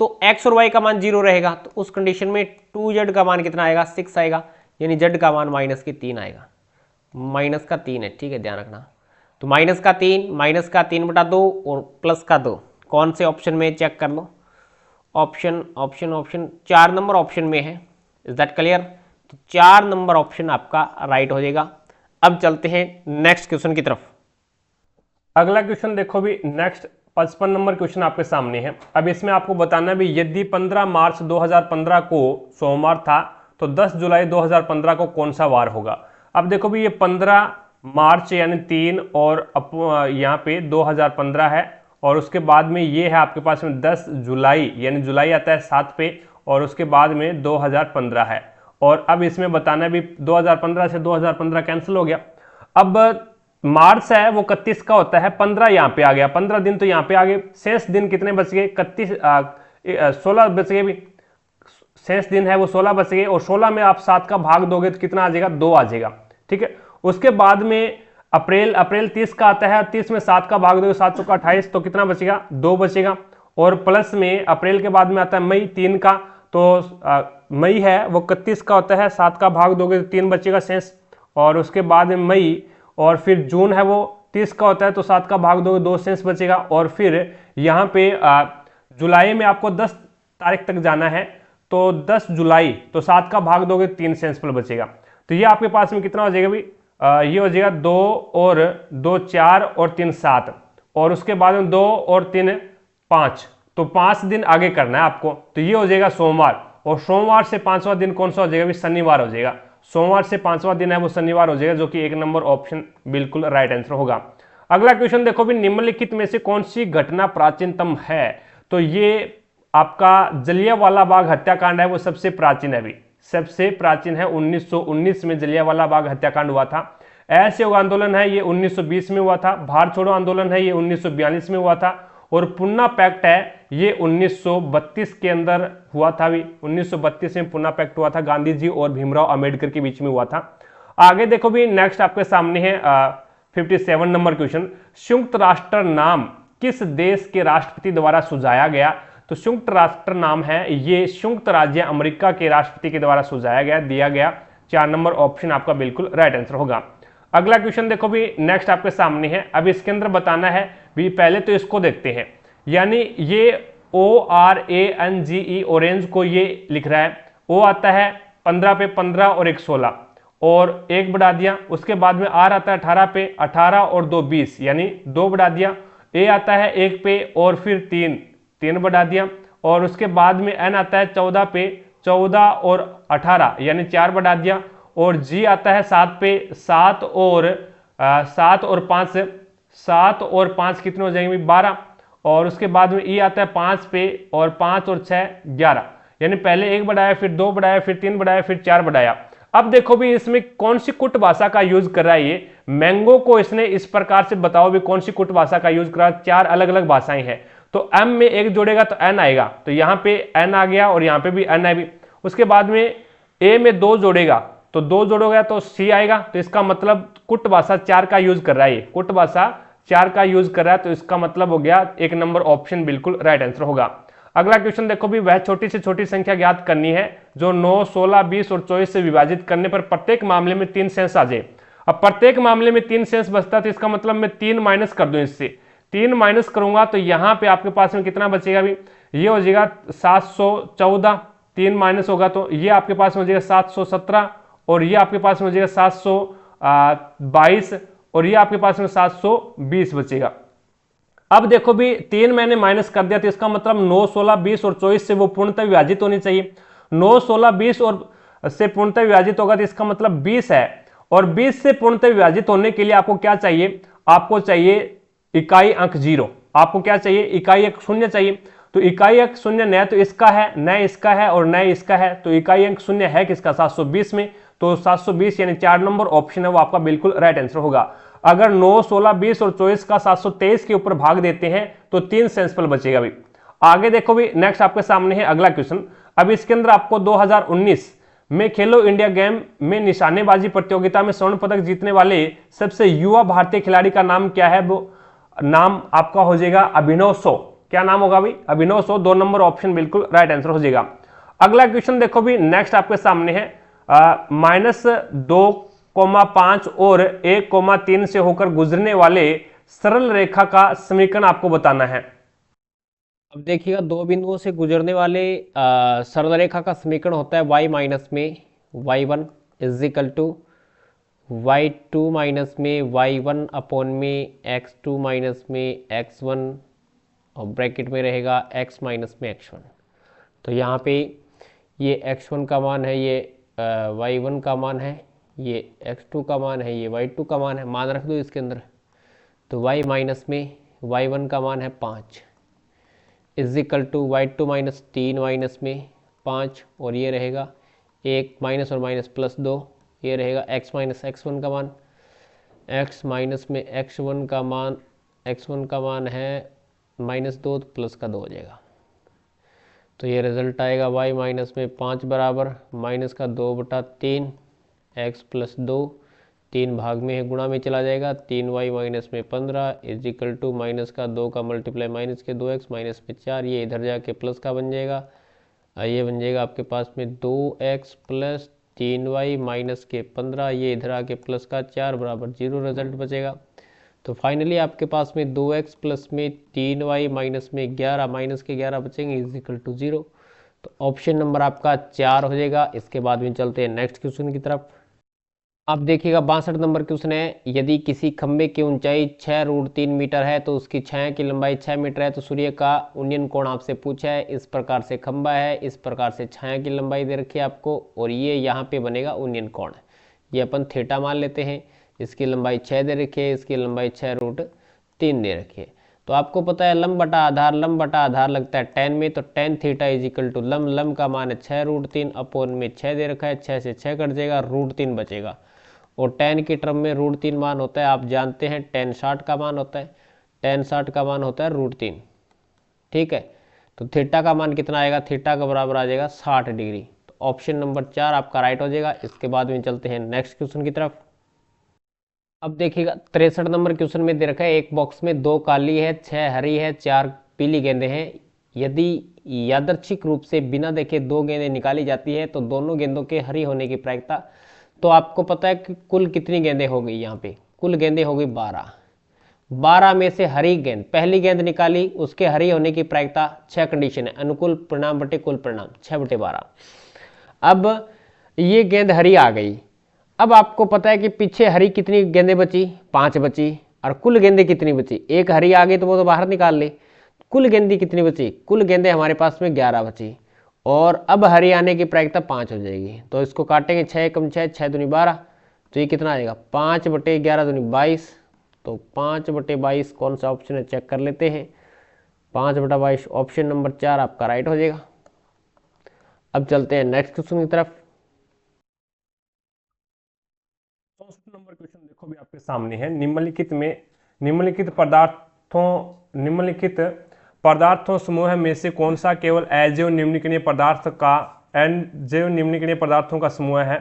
तो x और y का मान 0 रहेगा, तो उस कंडीशन में 2z का मान कितना आएगा, 6 आएगा, यानी z का मान -3 आएगा, -3 है। ठीक है, ध्यान रखना। तो -3/2 और +2 कौन से ऑप्शन में, चेक कर लो। ऑप्शन 4 नंबर ऑप्शन में है। Is that clear? तो 4 नंबर ऑप्शन आपका राइट हो जाएगा। अब चलते हैं नेक्स्ट क्वेश्चन की तरफ। अगला क्वेश्चन देखो भी, नेक्स्ट 55 नंबर क्वेश्चन आपके सामने है। अब इसमें आपको बताना भी, यदि 15 मार्च 2015 को सोमवार था तो 10 जुलाई 2015 को कौन सा वार होगा। अब देखो भी, ये 15 मार्च यानी 3 और यहाँ पे 2015 है, और उसके बाद में ये है आपके पास में 10 जुलाई, यानी जुलाई आता है 7 पे, और उसके बाद में 2015 है। और अब इसमें बताना भी 2015 से 2015 कैंसिल हो गया। अब मार्च है वो 31 का होता है, 15 यहाँ पे आ गया, 15 दिन तो यहाँ पे आ गए, शेष दिन कितने बच गए, 16 बच गए भी, शेष दिन है वो 16 बच गए, और 16 में आप 7 का भाग दोगे तो कितना आ जाएगा, 2 आ जाएगा। ठीक है, उसके बाद में अप्रैल 30 का आता है, 30 में 7 का भाग दोगे, 7 का 28, तो कितना बचेगा, 2 बचेगा। और प्लस में अप्रैल के बाद में आता है मई 3 का, तो मई है वो 31 का होता है, 7 का भाग दोगे तो 3 बचेगा शेष। और उसके बाद में मई, और फिर जून है वो 30 का होता है, तो 7 का भाग दोगे 2 शेष बचेगा। और फिर यहाँ पे जुलाई में आपको 10 तारीख तक जाना है, तो 10 जुलाई, तो 7 का भाग दोगे 3 शेष फल बचेगा। तो ये आपके पास में कितना हो जाएगा भी, ये हो जाएगा 2 और 2 4 और 3 7, और उसके बाद में 2 और 3 5, तो 5 दिन आगे करना है आपको। तो ये हो जाएगा सोमवार, और सोमवार से 5वां दिन कौन सा हो जाएगा भी, शनिवार हो जाएगा। सोमवार से 5वां दिन है वो शनिवार हो जाएगा, जो कि 1 नंबर ऑप्शन बिल्कुल राइट आंसर होगा। अगला क्वेश्चन देखो भी, निम्नलिखित में से कौन सी घटना प्राचीनतम है। तो ये आपका जलियांवाला बाग हत्याकांड है, वो सबसे प्राचीन है भी, सबसे प्राचीन है। 1919 में जलियांवाला बाग हत्याकांड हुआ था। असहयोग आंदोलन है ये 1920 में हुआ था। भारत छोड़ो आंदोलन है ये 1942 में हुआ था। और पुन्ना पैक्ट है ये 1932 के अंदर हुआ था। भी 1932 में पुन्ना पैक्ट हुआ था, गांधी जी और भीमराव अंबेडकर के बीच में हुआ था। आगे देखो भी, नेक्स्ट आपके सामने है 57 नंबर क्वेश्चन। संयुक्त राष्ट्र नाम किस देश के राष्ट्रपति द्वारा सुझाया गया? तो संयुक्त राष्ट्र नाम है ये संयुक्त राज्य अमेरिका के राष्ट्रपति के द्वारा सुझाया गया, दिया गया। 4 नंबर ऑप्शन आपका बिल्कुल राइट आंसर होगा। अगला क्वेश्चन देखो भी, नेक्स्ट आपके सामने है। अब इसके अंदर बताना है भी, पहले तो इसको देखते हैं, यानी ये ORANGE ऑरेंज को ये लिख रहा है। ओ आता है 15 पे 15 और 1 16 और 1 बढ़ा दिया। उसके बाद में आर आता है 18 पे 18 और 2 20 यानी 2 बढ़ा दिया। ए आता है 1 पे और फिर 3 बढ़ा दिया। और उसके बाद में एन आता है 14 पे 14 और 18 यानी 4 बढ़ा दिया। और जी आता है 7 पे 7 और 5 कितने हो जाएंगे? 12। और उसके बाद में ई आता है 5 पे और 5 और 6 11 यानी पहले 1 बढ़ाया, फिर 2 बढ़ाया, फिर 3 बढ़ाया, फिर 4 बढ़ाया। अब देखो भी इसमें कौन सी कुट भाषा का यूज कर रहा है ये। मैंगो को इसने इस प्रकार से बताओ भी कौन सी कुट भाषा का यूज कर रहा है। 4 अलग अलग भाषाएं हैं। तो एम में 1 जोड़ेगा तो एन आएगा, तो यहाँ पे एन आ गया और यहाँ पे भी एन है। उसके बाद में ए में 2 जोड़ेगा तो 2 जोड़ोगे तो सी आएगा। तो इसका मतलब कुट भाषा 4 का यूज कर रहा है ये, कुट भाषा 4 का यूज कर रहा है। तो इसका मतलब हो गया 1 नंबर ऑप्शन बिल्कुल राइट आंसर होगा। अगला क्वेश्चन देखो भी, वह छोटी से छोटी संख्या ज्ञात करनी है जो 9, 16, 20 और 24 से विभाजित करने पर प्रत्येक मामले में 3 शेष आ जाए। अब प्रत्येक मामले में 3 शेष बचता है तो इसका मतलब मैं 3 माइनस कर दूं इससे। 3 माइनस करूंगा तो यहाँ पे आपके पास में कितना बचेगा भी? ये हो जाएगा 714। 3 माइनस होगा तो ये आपके पास में हो जाएगा 717 और ये आपके पास में हो जाएगा 722 और ये आपके पास में 720 बचेगा। अब देखो भी 3 मैंने माइनस कर दिया तो इसका मतलब 9, 16, 20 और 24 से वो पूर्णतः विभाजित होनी चाहिए। 9, 16, 20 और से पूर्णतः विभाजित होगा तो इसका मतलब 20 है। और 20 से पूर्णतः विभाजित होने के लिए आपको क्या चाहिए? आपको चाहिए इकाई अंक 0। आपको क्या चाहिए? इकाई अंक 0 चाहिए। तो इकाई अंक 0 न तो इसका है, न इसका है और न इसका है। तो इकाई अंक 0 है किसका? 720 में। तो 720 यानी 4 नंबर ऑप्शन है वो आपका बिल्कुल राइट आंसर होगा। अगर 9, 16, 20 और 24 का 723 के ऊपर भाग देते हैं तो 3 सेंसफल बचेगा भी। आगे देखो भी, नेक्स्ट आपके सामने है अगला क्वेश्चन। अब इसके अंदर आपको 2019 में खेलो इंडिया गेम में निशानेबाजी प्रतियोगिता में स्वर्ण पदक जीतने वाले सबसे युवा भारतीय खिलाड़ी का नाम क्या है? वो नाम आपका हो जाएगा अभिनव सो। क्या नाम होगा भी? अभिनव सो। 2 नंबर ऑप्शन बिल्कुल राइट आंसर हो जाएगा। अगला क्वेश्चन देखो भी, नेक्स्ट आपके सामने है -2,5 और 1,3 से होकर गुजरने वाले सरल रेखा का समीकरण आपको बताना है। अब देखिएगा, 2 बिंदुओं से गुजरने वाले सरल रेखा का समीकरण होता है y माइनस में y1 is equal to y2 minus में y1 अपॉन में x2 माइनस में x1 और ब्रैकेट में रहेगा x माइनस में x1। तो यहाँ पे ये x1 का मान है, ये y1 का मान है, ये x2 का मान है, ये y2 का मान है। मान रख दो इसके अंदर। तो y माइनस में y1 का मान है 5 is equal to y2 minus 3 minus में 5 और ये रहेगा 1 माइनस और माइनस प्लस 2, ये रहेगा x माइनस x1 का मान। x माइनस में x1 का मान है -2 तो प्लस का 2 हो जाएगा। तो ये रिजल्ट आएगा y माइनस में 5 बराबर माइनस का 2/3 x प्लस 2, 3 भाग में है, गुणा में चला जाएगा। 3y माइनस में 15 इज इक्वल टू माइनस का 2 का मल्टीप्लाई माइनस के 2x माइनस में 4, ये इधर जाके प्लस का बन जाएगा। ये बन जाएगा आपके पास में 2x प्लस 3y माइनस के 15, ये इधर आके प्लस का 4 बराबर 0 रिजल्ट बचेगा। तो फाइनली आपके पास में 2x प्लस में 3y माइनस में 11 माइनस के 11 बचेंगे इज इक्वल टू 0। तो ऑप्शन नंबर आपका 4 हो जाएगा। इसके बाद में चलते हैं नेक्स्ट क्वेश्चन की तरफ। अब देखिएगा 62 नंबर क्वेश्चन है, यदि किसी खंबे की ऊंचाई 6√3 मीटर है तो उसकी छाया की लंबाई 6 मीटर है तो सूर्य का उन्नयन कोण आपसे पूछा है। इस प्रकार से खंबा है, इस प्रकार से छाया की लंबाई दे रखी है आपको और ये यहाँ पे बनेगा उन्नयन कोण। ये अपन थीटा मान लेते हैं। इसकी लंबाई 6 दे रखी है, इसकी लंबाई 6√3 दे रखी है। तो आपको पता है लंब बटा आधार लगता है tan में। तो tan theta is equal to लंब का मान है 6√3 अपॉन में 6 दे रखा है, 6 से 6 कट जाएगा, √3 बचेगा। और tan की टर्म में √3 मान होता है, आप जानते हैं tan 60 का मान होता है, tan 60 का मान होता है √3, ठीक है। तो थीटा का मान कितना आएगा, थीटा का बराबर आ जाएगा 60 डिग्री। तो ऑप्शन नंबर 4 आपका राइट हो जाएगा। इसके बाद में चलते हैं नेक्स्ट क्वेश्चन की तरफ। अब देखिएगा 63 नंबर क्वेश्चन में दे रखा है, एक बॉक्स में 2 काली है, 6 हरी है, 4 पीली गेंदें हैं। यदि यादृच्छिक रूप से बिना देखे 2 गेंदें निकाली जाती है तो दोनों गेंदों के हरी होने की प्रायिकता, तो आपको पता है कि कुल कितनी गेंदें हो गई, यहाँ पे कुल गेंदें हो गई 12। 12 में से हरी गेंद, पहली गेंद निकाली, उसके हरी होने की प्रायिकता 6 कंडीशन है, अनुकूल परिणाम बटे कुल परिणाम 6/12। अब ये गेंद हरी आ गई। अब आपको पता है कि पीछे हरी कितनी गेंदें बची, 5 बची, और कुल गेंदें कितनी बची, एक हरी आ गई तो वो तो बाहर निकाल ले। कुल गेंदें कितनी बची, कुल गेंदें हमारे पास में 11 बची, और अब हरी आने की प्रायिकता 5 हो जाएगी। तो इसको काटेंगे, 6 कम 6, 6 दूनी 12, तो ये कितना आ जाएगा 5/11 दूनी 22। तो 5/22 कौन सा ऑप्शन है, चेक कर लेते हैं। 5/22 ऑप्शन नंबर 4 आपका राइट हो जाएगा। अब चलते हैं नेक्स्ट क्वेश्चन की तरफ। 64 नंबर क्वेश्चन देखो भी आपके सामने है। निम्नलिखित पदार्थों समूह में से कौन सा केवल अजैव निम्नलिखित पदार्थों का समूह है।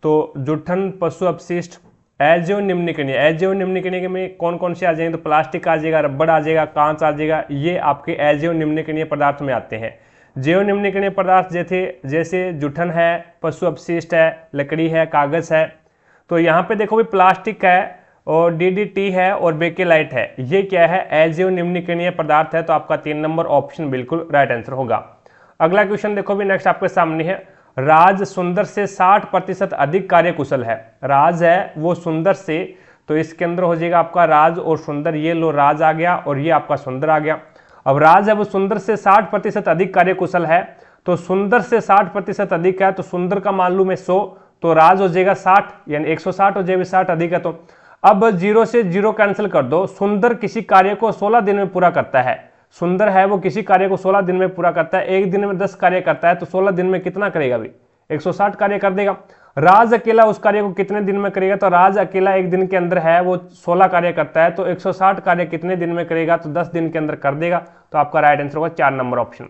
तो जूठन, पशु अपशिष्ट, अजैव निम्नलिखित में कौन कौन से आ जाएंगे, तो प्लास्टिक आ जाएगा, रबड़ आ जाएगा, कांच आ जाएगा, ये आपके अजैव निम्नलिखित पदार्थ में आते हैं। जैव निम्नलिखित पदार्थ जैसे जूठन है, पशु अपशिष्ट है, लकड़ी है, कागज है। तो यहाँ पे देखो भी प्लास्टिक है और डीडीटी है और बेकेलाइट है, ये क्या है, अजैव निम्नलिखित पदार्थ है। तो आपका 3 नंबर ऑप्शन बिल्कुल राइट आंसर होगा। अगला क्वेश्चन देखो भी नेक्स्ट आपके सामने है। राज सुंदर से 60% अधिक कार्यकुशल है। राज है वो सुंदर से, तो इसके अंदर हो जाएगा आपका राज और सुंदर, ये लो राज आ गया और ये आपका सुंदर आ गया। अब राज है वो सुंदर से 60% अधिक कार्यकुशल है, तो सुंदर से 60% अधिक है, तो सुंदर का मान लू मैं 100, तो राज हो जाएगा 60, यानी 160 हो जाएगा, 60 अधिक है। तो अब 0 से 0 कैंसिल कर दो। सुंदर किसी कार्य को 16 दिन में पूरा करता है। सुंदर है वो किसी कार्य को 16 दिन में पूरा करता है। एक दिन में 10 कार्य करता है, तो 16 दिन में कितना करेगा भी, 160 कार्य कर देगा। राज अकेला उस कार्य को कितने दिन में करेगा, तो राज अकेला एक दिन के अंदर है वो 16 कार्य करता है, तो 160 कार्य कितने दिन में करेगा, तो 10 दिन के अंदर कर देगा। तो आपका राइट आंसर होगा 4 नंबर ऑप्शन।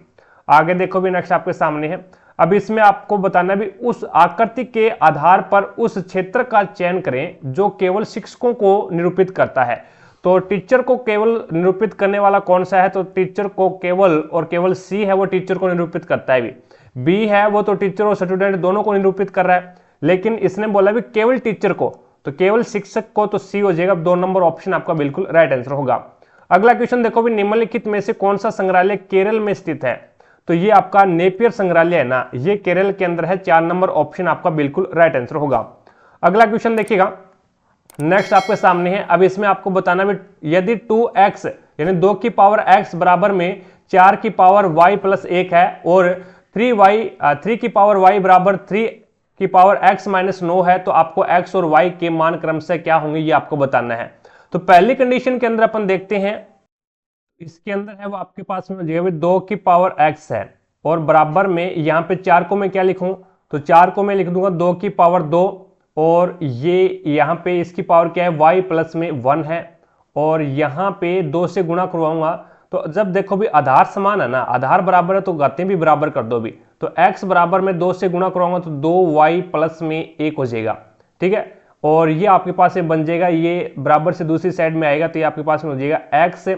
आगे देखो भी नेक्स्ट आपके सामने है। अब इसमें आपको बताना भी उस आकृति के आधार पर उस क्षेत्र का चयन करें जो केवल शिक्षकों को निरूपित करता है। तो टीचर को केवल निरूपित करने वाला कौन सा है, तो टीचर को केवल और केवल सी है वो टीचर को निरूपित करता है। बी है वो तो टीचर और स्टूडेंट दोनों को निरूपित कर रहा है, लेकिन इसने बोला भी केवल टीचर को, तो केवल शिक्षक को, तो सी हो जाएगा। 2 नंबर ऑप्शन आपका बिल्कुल राइट आंसर होगा। अगला क्वेश्चन देखो भी निम्नलिखित में से कौन सा संग्रहालय केरल में स्थित है। तो ये आपका नेपियर संग्रहालय है ना, ये केरल के अंदर है। 4 नंबर ऑप्शन आपका बिल्कुल राइट आंसर होगा। अगला क्वेश्चन देखिएगा नेक्स्ट आपके सामने है। अब इसमें आपको बताना भी यदि 2x यानी 2 की पावर x बराबर में 4 की पावर y प्लस 1 है और 3 की पावर y बराबर 3 की पावर x माइनस 9 है, तो आपको x और y के मान क्रमशः क्या होंगे ये आपको बताना है। तो पहली कंडीशन के अंदर अपन देखते हैं, इसके अंदर है वो आपके पास में 2 की पावर x है और बराबर में यहाँ पे 4 को मैं क्या लिखूं, तो 4 को मैं लिख दूंगा 2 की पावर 2, और ये यहाँ पे इसकी पावर क्या है y प्लस में 1 है, और यहाँ पे 2 से गुणा करवाऊंगा। तो जब देखो भी आधार समान है ना, आधार बराबर है तो घातें भी बराबर कर दो भी, तो x बराबर में 2 से गुणा करवाऊंगा तो 2y प्लस में 1 हो जाएगा, ठीक है। और ये आपके पास में बन जाएगा, ये बराबर से दूसरी साइड में आएगा, तो ये आपके पास में हो जाएगा x,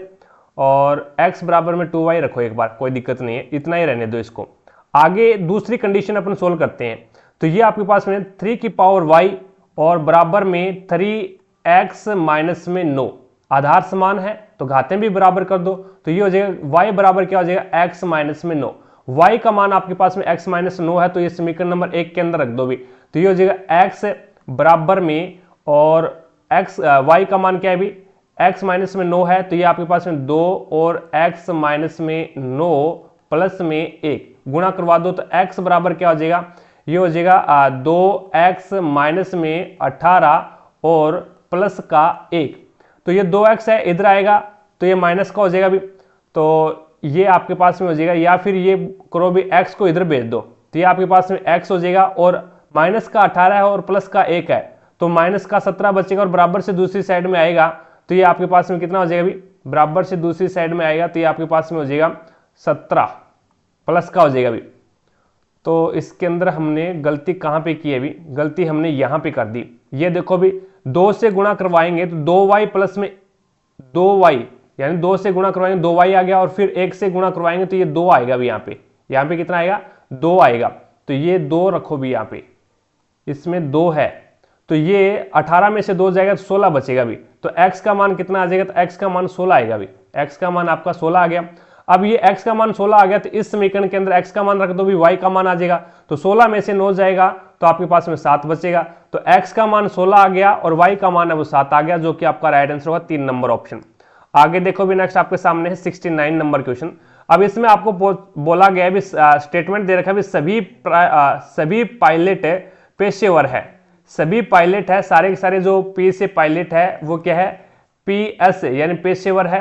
और x बराबर में 2y रखो एक बार, कोई दिक्कत नहीं है, इतना ही रहने दो इसको। आगे दूसरी कंडीशन अपन सोल्व करते हैं। तो ये आपके पास में 3 की पावर y और बराबर में 3x माइनस में 9, आधार समान है तो घातें भी बराबर कर दो, तो ये हो जाएगा y बराबर क्या हो जाएगा x माइनस में 9। y का मान आपके पास में x माइनस 9 है, तो ये समीकरण नंबर 1 के अंदर रख दो भी, तो ये हो जाएगा x बराबर में, और y का मान क्या है भी, x माइनस में 9 है, तो ये आपके पास में 2 और x माइनस में 9 प्लस में 1 गुणा करवा दो, तो x बराबर क्या हो जाएगा, ये हो जाएगा 2x माइनस में 18 और प्लस का 1, तो ये 2x है इधर आएगा तो ये माइनस का हो जाएगा भी, तो ये आपके पास में हो जाएगा, या फिर ये करो भी x को इधर भेज दो, तो ये आपके पास में x हो जाएगा, और माइनस का 18 है और प्लस का 1 है, तो माइनस का 17 बचेगा और बराबर से दूसरी साइड में आएगा तो ये आपके पास में कितना हो जाएगा अभी, बराबर से दूसरी साइड में आएगा तो ये आपके पास में हो जाएगा 17 प्लस का हो जाएगा अभी। तो इसके अंदर हमने गलती कहाँ पे की है अभी, गलती हमने यहाँ पे कर दी। ये देखो अभी 2 से गुणा करवाएंगे तो 2y प्लस में 2y, यानी 2 से गुणा करवाएंगे 2y आ गया, और फिर 1 से गुणा करवाएंगे तो ये 2 आएगा अभी। यहाँ पे कितना आएगा, 2 आएगा। तो ये 2 रखो भी यहाँ पे, इसमें 2 है तो ये 18 में से 2 जाएगा तो 16 बचेगा अभी। तो x का मान कितना आ जाएगा, तो x का मान 16 आएगा अभी। x का मान आपका 16 आ गया। अब ये x का मान 16 आ गया तो इस समीकरण के अंदर x का मान रख दो भी, y का मान आ जाएगा। तो 16 में से 9 जाएगा तो आपके पास में 7 बचेगा। तो x का मान 16 आ गया और y का मान है वो 7 आ गया, जो कि आपका राइट आंसर होगा 3 नंबर ऑप्शन। आगे देखो भी, नेक्स्ट आपके सामने है 69 नंबर क्वेश्चन। अब इसमें आपको बोला गया है भी, स्टेटमेंट दे रखा है भी सभी पायलट पेशेवर है। सभी पायलट है, सारे के सारे जो पी से पायलट है वो क्या है, PS यानी पेशेवर है,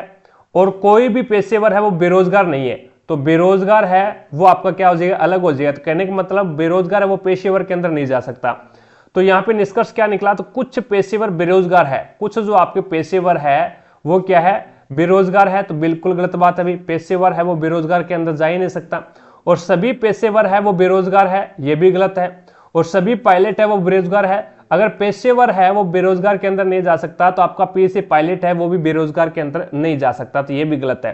और कोई भी पेशेवर है वो बेरोजगार नहीं है। तो बेरोजगार है वो आपका क्या हो जाएगा, अलग हो जाएगा। तो कहने का मतलब बेरोजगार है वो पेशेवर के अंदर नहीं जा सकता। तो यहाँ पे निष्कर्ष क्या निकला, तो कुछ पेशेवर बेरोजगार है, कुछ जो आपके पेशेवर है वो क्या है, बेरोजगार है। तो बिल्कुल गलत बात है अभी, पेशेवर है वो बेरोजगार के अंदर जा ही नहीं सकता। और सभी पेशेवर है वो बेरोजगार है, ये भी गलत है। और सभी पायलट है वो बेरोजगार है, अगर पेशेवर है वो बेरोजगार के अंदर नहीं जा सकता तो आपका पी से पायलट है वो भी बेरोजगार के अंदर नहीं जा सकता, तो ये भी गलत है।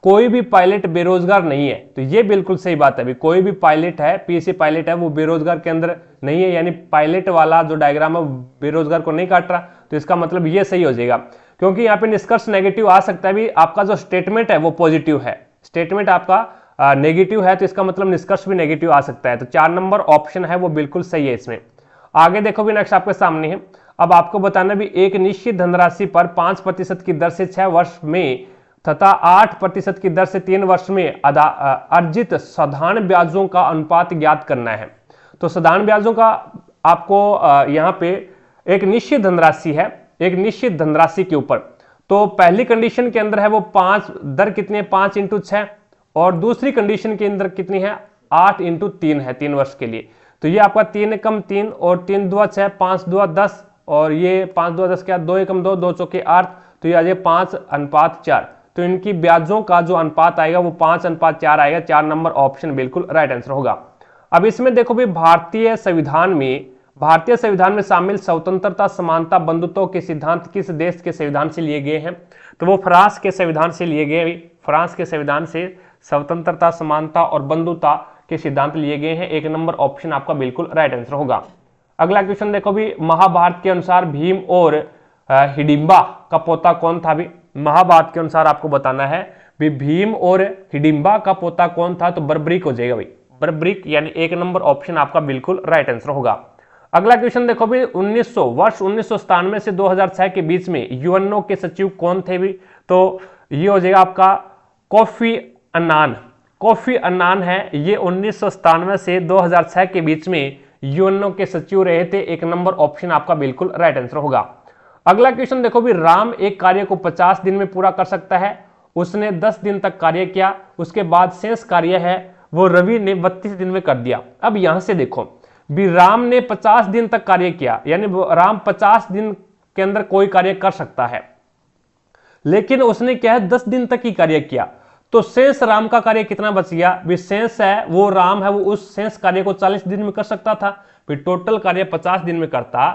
कोई भी पायलट बेरोजगार नहीं है, तो ये बिल्कुल सही बात है अभी। कोई भी पायलट है, पी से पायलट है वो बेरोजगार के अंदर नहीं है, यानी पायलट वाला जो डायग्राम है बेरोजगार को नहीं काट रहा। तो इसका मतलब ये सही हो जाएगा, क्योंकि यहाँ पे निष्कर्ष नेगेटिव आ सकता है भी, आपका जो स्टेटमेंट है वो पॉजिटिव है, स्टेटमेंट आपका नेगेटिव है, तो इसका मतलब निष्कर्ष भी नेगेटिव आ सकता है। तो 4 नंबर ऑप्शन है वो बिल्कुल सही है इसमें। आगे देखो भी, नेक्स्ट आपके सामने है। अब आपको बताना भी, एक निश्चित धनराशि पर 5% की दर से 6 वर्ष में तथा 8% की दर से 3 वर्ष में अर्जित साधारण ब्याजों का अनुपात ज्ञात करना है। तो साधारण ब्याजों का आपको यहाँ पे एक निश्चित धनराशि है, एक निश्चित धनराशि के ऊपर, तो पहली कंडीशन के अंदर है वो 5, दर कितनी है 5 × 6, और दूसरी कंडीशन के अंदर कितनी है 8 × 3 है 3 वर्ष के लिए। तो ये आपका 3 × 3 और 3 2 6, 5 2 10, और ये 5 2 10 क्या 2 × 2 2 4 8, तो ये आ जाएगा 5:4। तो इनकी ब्याजों का जो अनुपात आएगा वो 5:4 आएगा। 4 नंबर ऑप्शन बिल्कुल राइट आंसर होगा। अब इसमें देखो भी, भारतीय संविधान में शामिल स्वतंत्रता, समानता, बंधुत्व के सिद्धांत किस देश के संविधान से लिए गए हैं, तो वो फ्रांस के संविधान से लिए गए। फ्रांस के संविधान से स्वतंत्रता, समानता और बंधुता के सिद्धांत लिए गए हैं। 1 नंबर ऑप्शन आपका बिल्कुल राइट आंसर होगा। अगला क्वेश्चन देखो भी, महाभारत के अनुसार भीम और हिडिंबा का पोता कौन था भी। महाभारत के अनुसार आपको बताना है भी, भीम और हिडिंबा का पोता कौन था, तो बर्बरीक हो जाएगा भाई, बर्बरीक, यानी 1 नंबर ऑप्शन आपका बिल्कुल राइट आंसर होगा। अगला क्वेश्चन देखो भी, 1997 से 2006 के बीच में यूएनओ के सचिव कौन थे भी, तो ये हो जाएगा आपका कोफी अन्नान। कोफी अन्नान है, ये 1997 से 2006 के बीच में यूएनओ के सचिव रहे थे। 1 नंबर ऑप्शन आपका बिल्कुल राइट आंसर होगा। अगला क्वेश्चन देखो भी, राम एक कार्य को 50 दिन में पूरा कर सकता है, उसने 10 दिन तक कार्य किया, उसके बाद शेष कार्य है वो रवि ने 32 दिन में कर दिया। अब यहां से देखो भी, राम ने 50 दिन तक कार्य किया, यानी राम 50 दिन के अंदर कोई कार्य कर सकता है, लेकिन उसने क्या है 10 दिन तक ही कार्य किया। तो शेष राम का कार्य कितना बच गया, शेष है वो राम है वो उस शेष कार्य को 40 दिन में कर सकता था, फिर टोटल कार्य 50 दिन में करता।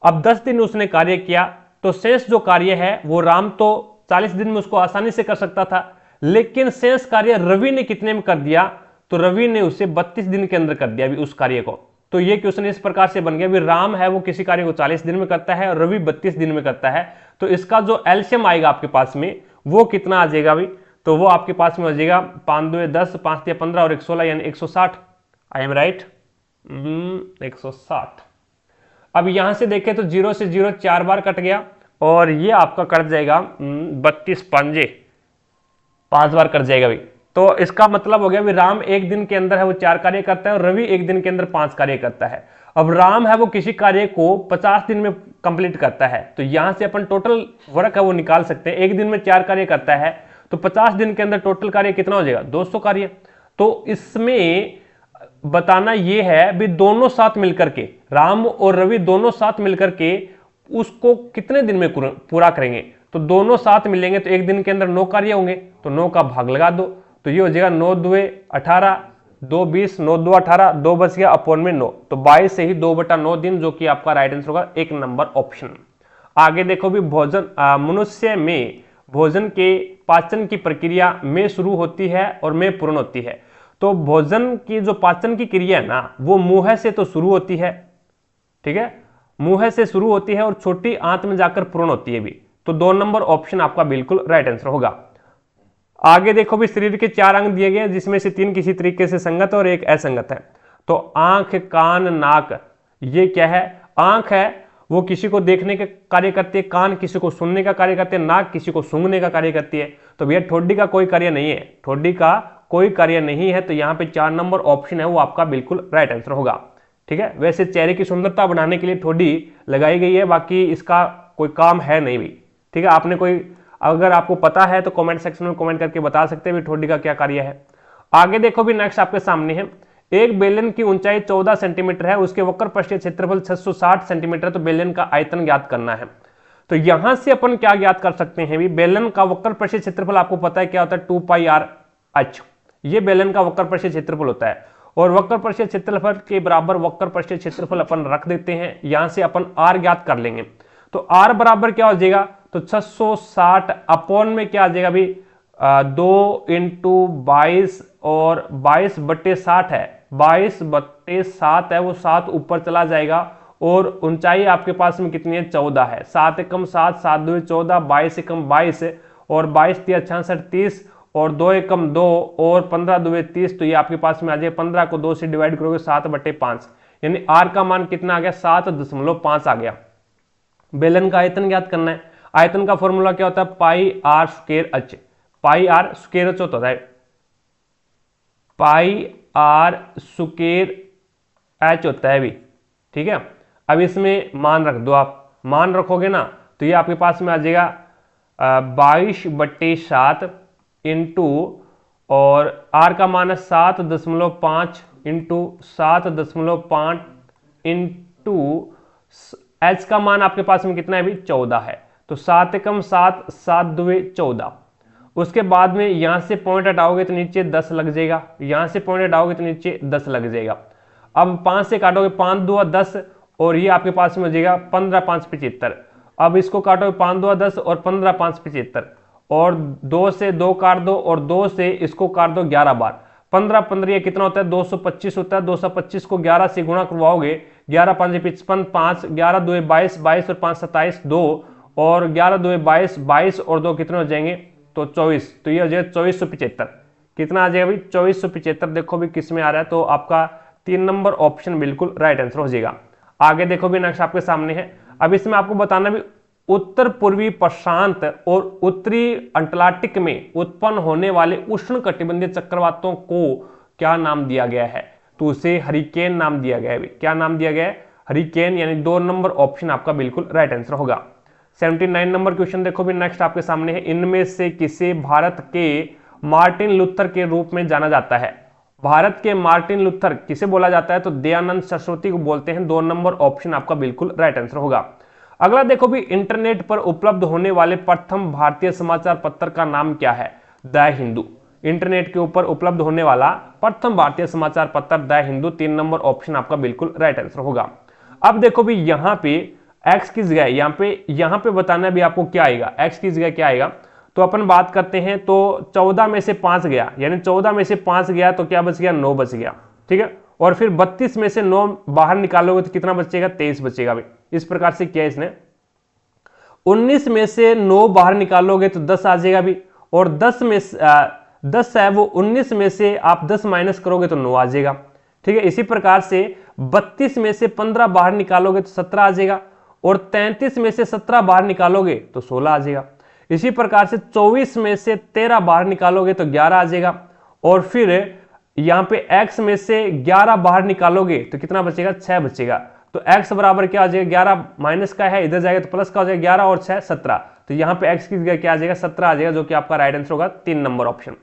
अब 10 दिन उसने कार्य किया, तो शेष जो कार्य है वो राम तो 40 दिन में उसको आसानी से कर सकता था, लेकिन शेष कार्य रवि ने कितने में कर दिया, तो रवि ने उसे 32 दिन के अंदर कर दिया भी उस कार्य को। तो ये क्वेश्चन इस प्रकार से बन गया भी, राम है वो किसी कार्य को 40 दिन में करता है और रवि 32 दिन में करता है। तो इसका जो एलसीएम आएगा आपके पास में वो कितना आ जाएगा भी, तो वो आपके पास में हो जाएगा 5 2 10, 5 3 15 और 1 16, यानी 160। I am right, 160। अब यहां से देखें तो 0 से 0 4 बार कट गया, और ये आपका कट जाएगा 32 पंजे 5 बार कट जाएगा भाई। तो इसका मतलब हो गया भी, राम एक दिन के अंदर है वो 4 कार्य करता है और रवि एक दिन के अंदर 5 कार्य करता है। अब राम है वो किसी कार्य को 50 दिन में कंप्लीट करता है, तो यहां से अपन टोटल वर्क है वो निकाल सकते हैं। एक दिन में 4 कार्य करता है, तो 50 दिन के अंदर टोटल कार्य कितना हो जाएगा 200 कार्य। तो इसमें बताना ये है भी दोनों साथ मिलकर के, राम और रवि दोनों साथ मिलकर के उसको कितने दिन में पूरा करेंगे। तो दोनों साथ मिलेंगे तो एक दिन के अंदर 9 कार्य होंगे, तो 9 का भाग लगा दो, तो ये हो जाएगा 9 दुए 18, 2 20, 9 2 18, 2 बच गया अपॉन में 9, तो 22 से ही 2/9 दिन, जो कि आपका राइट आंसर होगा 1 नंबर ऑप्शन। आगे देखो भी भोजन, मनुष्य में भोजन के पाचन की प्रक्रिया में शुरू होती है और में पूर्ण होती है। तो भोजन की जो पाचन की क्रिया है ना, वो मुंह से तो शुरू होती है, ठीक है, मुंह से शुरू होती है और छोटी आंत में जाकर पूर्ण होती है भी। तो 2 नंबर ऑप्शन आपका बिल्कुल राइट आंसर होगा। आगे देखो भी शरीर के 4 अंग दिए गए हैं, जिसमें से 3 किसी तरीके से संगत और 1 असंगत है। तो आंख, कान, नाक, ये क्या है? आंख है वो किसी को देखने का कार्य करती है, कान किसी को सुनने का कार्य करती है, नाक किसी को सूंघने का कार्य करती है। तो भैया ठोडी का कोई कार्य नहीं है, ठोडी का कोई कार्य नहीं है, तो यहाँ पे 4 नंबर ऑप्शन है वो आपका बिल्कुल राइट आंसर होगा, ठीक है। वैसे चेहरे की सुंदरता बढ़ाने के लिए ठोडी लगाई गई है, बाकी इसका कोई काम है नहीं भी, ठीक है। आपने कोई, अगर आपको पता है तो कमेंट सेक्शन में कमेंट करके बता सकते हैं भी ठोडी का क्या कार्य है। आगे देखो भी नेक्स्ट आपके सामने है, एक बेलन की ऊंचाई 14 सेंटीमीटर है, उसके वक्र पृष्ठीय क्षेत्रफल 660 सेंटीमीटर, तो बेलन का आयतन ज्ञात करना है। तो यहां से अपन क्या ज्ञात कर सकते हैं भी, बेलन का वक्र पृष्ठीय क्षेत्रफल आपको पता है क्या होता है, 2πr(h), ये बेलन का वक्र पृष्ठीय क्षेत्रफल होता है। और वक्र पृष्ठीय क्षेत्रफल के बराबर वक्र पृष्ठीय क्षेत्रफल अपन रख देते हैं, यहां से अपन r ज्ञात कर लेंगे। तो r बराबर क्या हो जाएगा, तो 660 अपॉन में क्या आ जाएगा भी 2 × 22, और 22/60 है, 22/7 है, वो 7 ऊपर चला जाएगा। और ऊंचाई आपके पास में कितनी है, 14 है। 7 एकम 7, 7 2 14, 22 एकम 22, और 22 3 66 30, और 2 एकम 2, और 15 2 30, तो ये आपके पास में आ जाएगा। 15 को 2 से डिवाइड करोगे 7/5, यानी r का मान कितना आ गया, 7.5 आ गया। बेलन का आयतन ज्ञात करना है। आयतन का फॉर्मूला क्या होता है, πr²h, πr² होता है, πr² होता है भी, ठीक है। अब इसमें मान रख दो, आप मान रखोगे ना तो ये आपके पास में आ जाएगा 22/7 इंटू, और r का मान है 7.5 इंटू 7.5 इंटू h का मान आपके पास में कितना है भी, 14 है। तो 7 एकम 7, 7 2 14। उसके बाद में यहां से पॉइंट हटाओगे तो नीचे 10 लग जाएगा, यहां से पॉइंट हटाओगे तो नीचे 10 लग जाएगा। अब 5 से काटोगे, 5 2 10, और ये आपके पास में हो जाएगा 15 5 75। अब इसको काटोगे 5 2 10 और 15 5 75, और 2 से 2 काट दो, और 2 से इसको काट दो 11 बार। 15 15 ये कितना होता है, 225 होता है। 225 को 11 से गुणा करवाओगे, 11 5 55 5, 11 2 22, 22 और 5 27 2, और 11 2 22, 22 और 2 कितने हो जाएंगे, तो 24। तो ये हो जाएगा 2475। कितना आ जाएगा भाई, 2475। देखो भी किस में आ रहा है, तो आपका 3 नंबर ऑप्शन बिल्कुल राइट आंसर हो जाएगा। आगे देखो भी नेक्स्ट आपके सामने है। अब इसमें आपको बताना भी, उत्तर पूर्वी प्रशांत और उत्तरी अंटार्कटिक में उत्पन्न होने वाले उष्ण कटिबंधीय चक्रवातों को क्या नाम दिया गया है, तो उसे हरिकेन नाम दिया गया है। क्या नाम दिया गया है, हरिकेन, यानी 2 नंबर ऑप्शन आपका बिल्कुल राइट आंसर होगा। 79 नंबर क्वेश्चन देखो भी नेक्स्ट आपके सामने है, इनमें से किसे भारत के मार्टिन लूथर के रूप में जाना जाता है। भारत के मार्टिन लूथर किसे बोला जाता है, तो दयानंद सरस्वती को बोलते हैं। 2 नंबर ऑप्शन आपका बिल्कुल राइट आंसर होगा। अगला देखो भी, इंटरनेट पर उपलब्ध होने वाले प्रथम भारतीय समाचार पत्र का नाम क्या है, द हिंदू। इंटरनेट के ऊपर उपलब्ध होने वाला प्रथम भारतीय समाचार पत्र द हिंदू। 3 नंबर ऑप्शन आपका बिल्कुल राइट आंसर होगा। अब देखो भी यहाँ पे x की जगह, यहाँ पे बताना भी आपको क्या आएगा, x की जगह क्या आएगा। तो अपन बात करते हैं, तो 14 में से 5 गया, यानी 14 में से 5 गया तो क्या बच गया, 9 बच गया, ठीक है। और फिर 32 में से 9 बाहर निकालोगे तो कितना बचेगा, 23 बचेगा भाई। इस प्रकार से किया इसने। 19 में से 9 बाहर निकालोगे तो 10 आ जाएगा भी, और 10 में 10 है वो 19 में से आप 10 माइनस करोगे तो 9 आ जाएगा, ठीक है। इसी प्रकार से 32 में से 15 बाहर निकालोगे तो 17 आ जाएगा, और 33 में से 17 बाहर निकालोगे तो 16 आ जाएगा। इसी प्रकार से 24 में से 13 बाहर निकालोगे तो 11 आ जाएगा, और फिर यहां पे x में से 11 बाहर निकालोगे तो कितना बचेगा, 6 बचेगा। तो x बराबर क्या आ जाएगा, 11 माइनस का है, इधर जाएगा तो प्लस का हो जाएगा, 11 और 6 17। तो यहाँ पे x की जगह क्या आ जाएगा, 17 आ जाएगा, जो कि आपका राइट आंसर होगा। 3 नंबर ऑप्शन।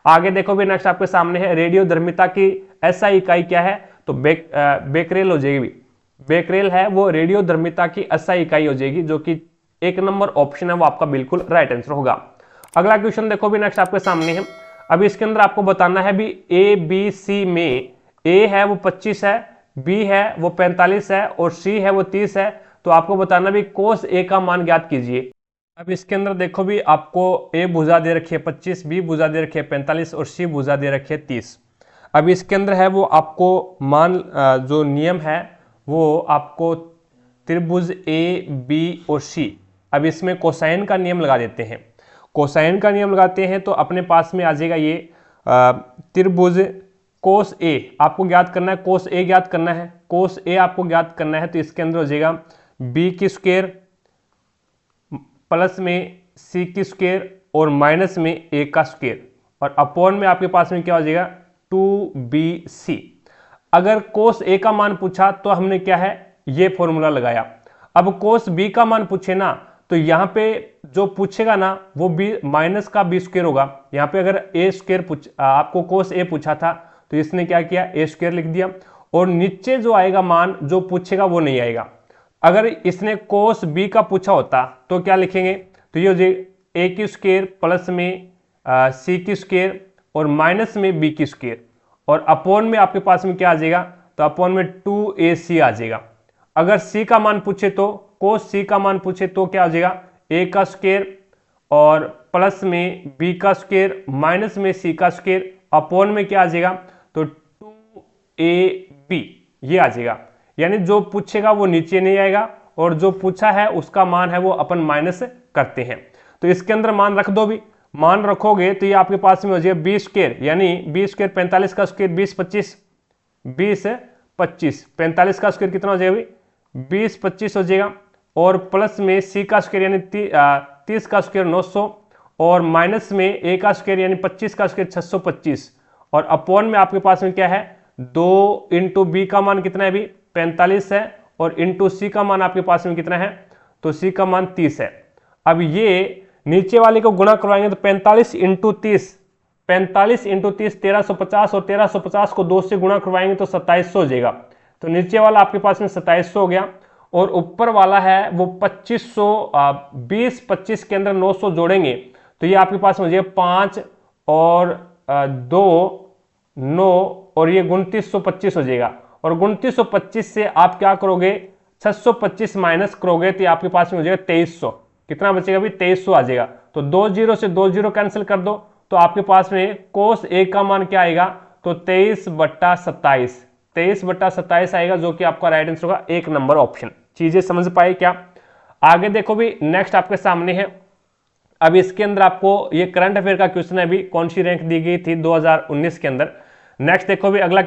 आगे देखो भी नेक्स्ट आपके सामने है रेडियोधर्मिता की एसआई इकाई क्या है, तो बेकरेल हो जाएगी। बेकरेल है वो रेडियोधर्मिता की एसआई इकाई हो जाएगी, जो कि 1 नंबर ऑप्शन है वो आपका बिल्कुल राइट आंसर होगा। अगला क्वेश्चन देखो भी नेक्स्ट आपके सामने है। अब इसके अंदर आपको बताना है भी ए बी सी में ए है वो 25 है, बी है वो 45 है और सी है वो 30 है। तो आपको बताना भी कोस ए का मान ज्ञात कीजिए। अब इसके अंदर देखो भी आपको ए भुजा दे रखी है 25, बी भुजा दे रखी है 45 और सी भुजा दे रखी है 30। अब इसके अंदर है वो आपको मान जो नियम है वो आपको त्रिभुज ए बी और सी, अब इसमें कोसाइन का नियम लगा देते हैं। कोसाइन का नियम लगाते हैं तो अपने पास में आ जाएगा ये त्रिभुज कोस ए आपको ज्ञात करना है, कोस ए ज्ञात करना है, कोस ए आपको ज्ञात करना है। तो इसके अंदर हो जाएगा बी की स्क्वायर प्लस में सी की स्क्वायर और माइनस में ए का स्क्वायर और अपॉन में आपके पास में क्या हो जाएगा 2bc। अगर कोस ए का मान पूछा तो हमने क्या है ये फॉर्मूला लगाया। अब कोस बी का मान पूछे ना तो यहाँ पे जो पूछेगा ना वो बी माइनस का बी स्क्वायर होगा। यहाँ पे अगर ए स्क्वायर आपको कोस ए पूछा था तो इसने क्या किया ए स्क्वायर लिख दिया और नीचे जो आएगा मान जो पूछेगा वो नहीं आएगा। अगर इसने कोस बी का पूछा होता तो क्या लिखेंगे, तो ये हो जाएगा ए की स्क्वायर प्लस में सी की स्क्वायर और माइनस में बी की स्क्वायर और अपॉन में आपके पास में क्या आ जाएगा, तो अपॉन में 2ac आ जाएगा। अगर सी का मान पूछे तो कोस सी का मान पूछे तो क्या आ जाएगा ए का स्क्वायर और प्लस में बी का स्क्वायर माइनस में सी का स्क्वायर अपॉन में क्या आ जाएगा, तो 2ab ये आ जाएगा। यानी जो पूछेगा वो नीचे नहीं आएगा और जो पूछा है उसका मान है वो अपन माइनस करते हैं। तो इसके अंदर मान रख दो भी, मान रखोगे तो ये आपके पास में हो जाएगा बी स्क्वायर, यानी बी स्क्वायर 45 का स्क्वायर 20 25 45 का स्क्वायर कितना हो जाएगा भी 20 25 हो जाएगा और प्लस में सी का स्क्वायर यानी 30 का स्क्वायर 900 और माइनस में ए का स्क्वायर यानी 25 का स्क्वायर 625 और अपॉन में आपके पास में क्या है 2 इंटू बी का मान कितना है भी 45 है और इंटू सी का मान आपके पास में कितना है, तो सी का मान 30 है। अब ये नीचे वाले को गुणा करवाएंगे तो 45 इंटू 30 1350 और 1350 को 2 से गुणा करवाएंगे तो 2700 हो जाएगा। तो नीचे वाला आपके पास में 2700 हो गया और ऊपर वाला है वो 2500 20-25 के अंदर 900 जोड़ेंगे तो ये आपके पास में 5 और 2 9 और ये 2925 हो जाएगा और 2925 से आप क्या करोगे 625 माइनस करोगे तो आपके पास में हो जाएगा 2300। कितना बचेगा भी 2300 आ जाएगा। तो 2 0 से 2 0 कैंसिल कर दो तो आपके पास में कोस ए का मान क्या आएगा, तो 23/27 आएगा जो कि आपका राइट आंसर होगा 1 नंबर ऑप्शन। चीजें समझ पाए क्या। आगे देखो भी नेक्स्ट आपके सामने है। अब इसके अंदर आपको ये करंट अफेयर का क्वेश्चन है, अभी कौन सी रैंक दी गई थी 2019 के अंदर। नेक्स्ट देखो भी अगला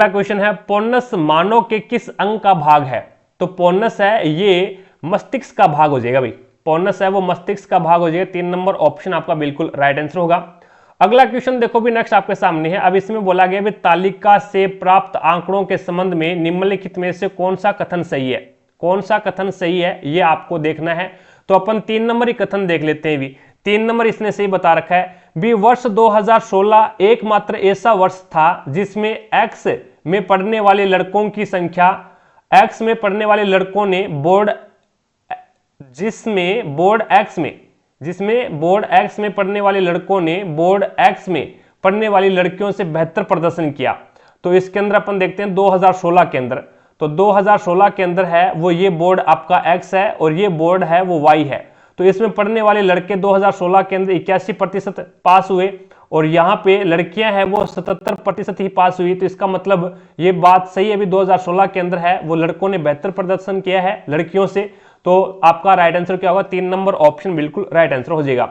क्वेश्चन है पोनस मानव के किस अंग का भाग है, तो पोनस है ये मस्तिष्क का भाग हो जाएगा भाई, पोनस है वो मस्तिष्क का भाग हो जाएगा। 3 नंबर ऑप्शन आपका बिल्कुल राइट आंसर होगा। अगला क्वेश्चन देखो भी नेक्स्ट आपके सामने है। अब इसमें बोला गया भी तालिका से प्राप्त आंकड़ों के संबंध में निम्नलिखित में से कौन सा कथन सही है, कौन सा कथन सही है ये आपको देखना है। तो अपन 3 नंबर ही कथन देख लेते हैं भी। 3 नंबर इसने सही बता रखा है भी वर्ष 2016 एकमात्र ऐसा वर्ष था जिसमें एक्स में पढ़ने वाले लड़कों की संख्या, एक्स में पढ़ने वाले लड़कों ने जिसमें बोर्ड एक्स में पढ़ने वाले लड़कों ने बोर्ड एक्स में पढ़ने वाली लड़कियों से बेहतर प्रदर्शन किया। तो इसके अंदर अपन देखते हैं 2016 के अंदर, तो 2016 के अंदर है वो ये बोर्ड आपका एक्स है और ये बोर्ड है वो वाई है। तो इसमें पढ़ने वाले लड़के 2016 के अंदर 81% पास हुए और यहाँ पे लड़कियां हैं वो 77% ही पास हुई। तो इसका मतलब ये बात सही है भी 2016 के अंदर है वो लड़कों ने बेहतर प्रदर्शन किया है लड़कियों से। तो आपका राइट आंसर क्या होगा, 3 नंबर ऑप्शन बिल्कुल राइट आंसर हो जाएगा।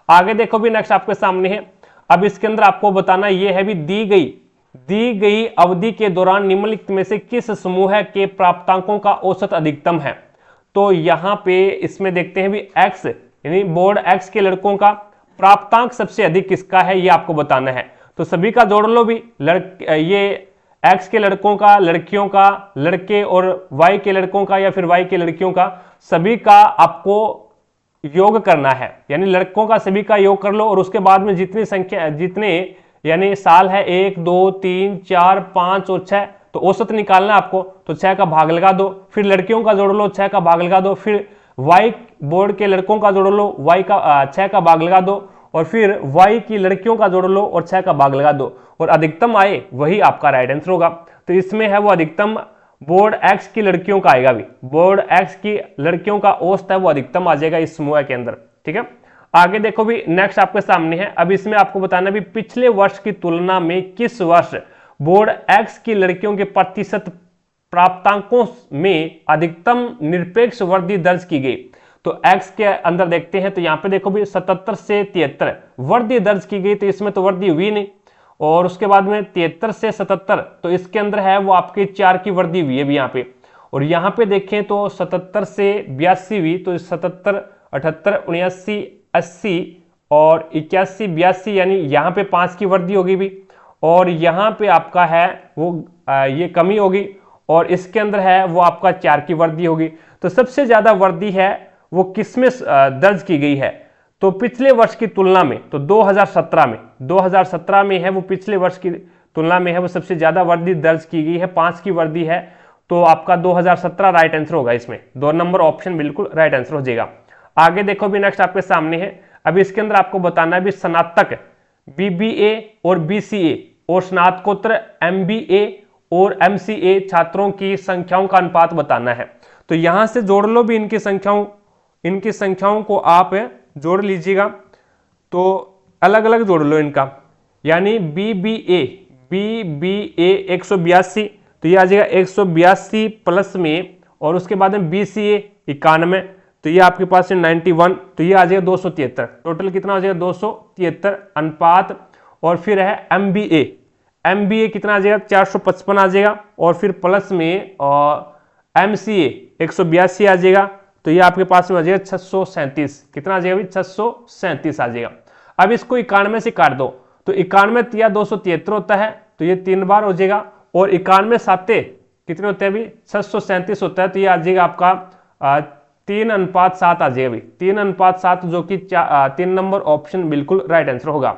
आगे देखो भी नेक्स्ट आपके सामने है। अब इसके अंदर आपको बताना ये है भी दी गई अवधि के दौरान निम्नलिखित में से किस समूह के प्राप्तांकों का औसत अधिकतम है। तो यहाँ पे इसमें देखते हैं भी एक्स यानी बोर्ड एक्स के लड़कों का प्राप्तांक सबसे अधिक किसका है ये आपको बताना है। तो सभी का जोड़ लो भी, ये एक्स के लड़कों का, लड़कियों का, लड़के और वाई के लड़कों का या फिर वाई के लड़कियों का, सभी का आपको योग करना है, यानी लड़कों का सभी का योग कर लो और उसके बाद में जितनी संख्या जितने यानी साल है 1 2 3 4 5 और 6, तो औसत निकालना आपको, तो 6 का भाग लगा दो, फिर लड़कियों का जोड़ लो 6 का भाग लगा दो, फिर वाई बोर्ड के लड़कों का जोड़ लो वाई का 6 का भाग लगा दो, और फिर वाई की लड़कियों का जोड़ लो और 6 का भाग लगा दो, और अधिकतम आए वही आपका राइट आंसर होगा। तो इसमें है वो अधिकतम बोर्ड एक्स की लड़कियों का आएगा, भी बोर्ड एक्स की लड़कियों का औसत है वो अधिकतम आ जाएगा इस समूह के अंदर। ठीक है, आगे देखो भी नेक्स्ट आपके सामने है। अब इसमें आपको बताना भी पिछले वर्ष की तुलना में किस वर्ष बोर्ड एक्स की लड़कियों के प्रतिशत प्राप्तांकों में अधिकतम निरपेक्ष वृद्धि दर्ज की गई। तो एक्स के अंदर देखते हैं, तो यहाँ पे देखो भी 77 से 73 वृद्धि दर्ज की गई, तो इसमें तो वृद्धि हुई नहीं, और उसके बाद में 73 से 77, तो इसके अंदर है वो आपकी 4 की वृद्धि हुई है भी यहाँ पे, और यहाँ पे देखें तो 77 से 82 हुई, तो 77 78 79 80 और 81 82, यानी यहाँ पे 5 की वृद्धि होगी भी, और यहाँ पे आपका है वो ये कमी होगी, और इसके अंदर है वो आपका 4 की वृद्धि होगी। तो सबसे ज्यादा वृद्धि है वो किसमें दर्ज की गई है, तो पिछले वर्ष की तुलना में, तो 2017 में है वो पिछले वर्ष की तुलना में है वो सबसे ज्यादा वृद्धि दर्ज की गई है, 5 की वृद्धि है, तो आपका 2017 राइट आंसर होगा। इसमें 2 नंबर ऑप्शन बिल्कुल राइट आंसर हो जाएगा। आगे देखो भी नेक्स्ट आपके सामने है। अभी इसके अंदर आपको बताना है भी स्नातक BBA और BCA और स्नातकोत्तर MBA और MCA छात्रों की संख्याओं का अनुपात बताना है। तो यहां से जोड़ लो भी इनकी संख्याओं को आप जोड़ लीजिएगा, तो अलग अलग जोड़ लो इनका, यानी BBA 182, तो ये आ जाएगा 182 प्लस में, और उसके बाद में BCA 91, तो ये आपके पास है 91, तो ये आ जाएगा 273, टोटल कितना हो जाएगा 273 अनुपात। और फिर है MBA कितना आ जाएगा 455 आ जाएगा, और फिर प्लस में MCA 182 आ जाएगा, तो ये आपके पास में आ जाएगा 637, कितना आ जाएगा 637 आ जाएगा। अब इसको 91 से काट दो, तो 91 या 273 होता है, तो ये 3 बार हो जाएगा, और 91 साते कितने होते हैं अभी 637 होता है, तो ये आ जाएगा आपका 3:7 आ जाएगा भी 3:7, जो कि 3 नंबर ऑप्शन बिल्कुल राइट आंसर होगा।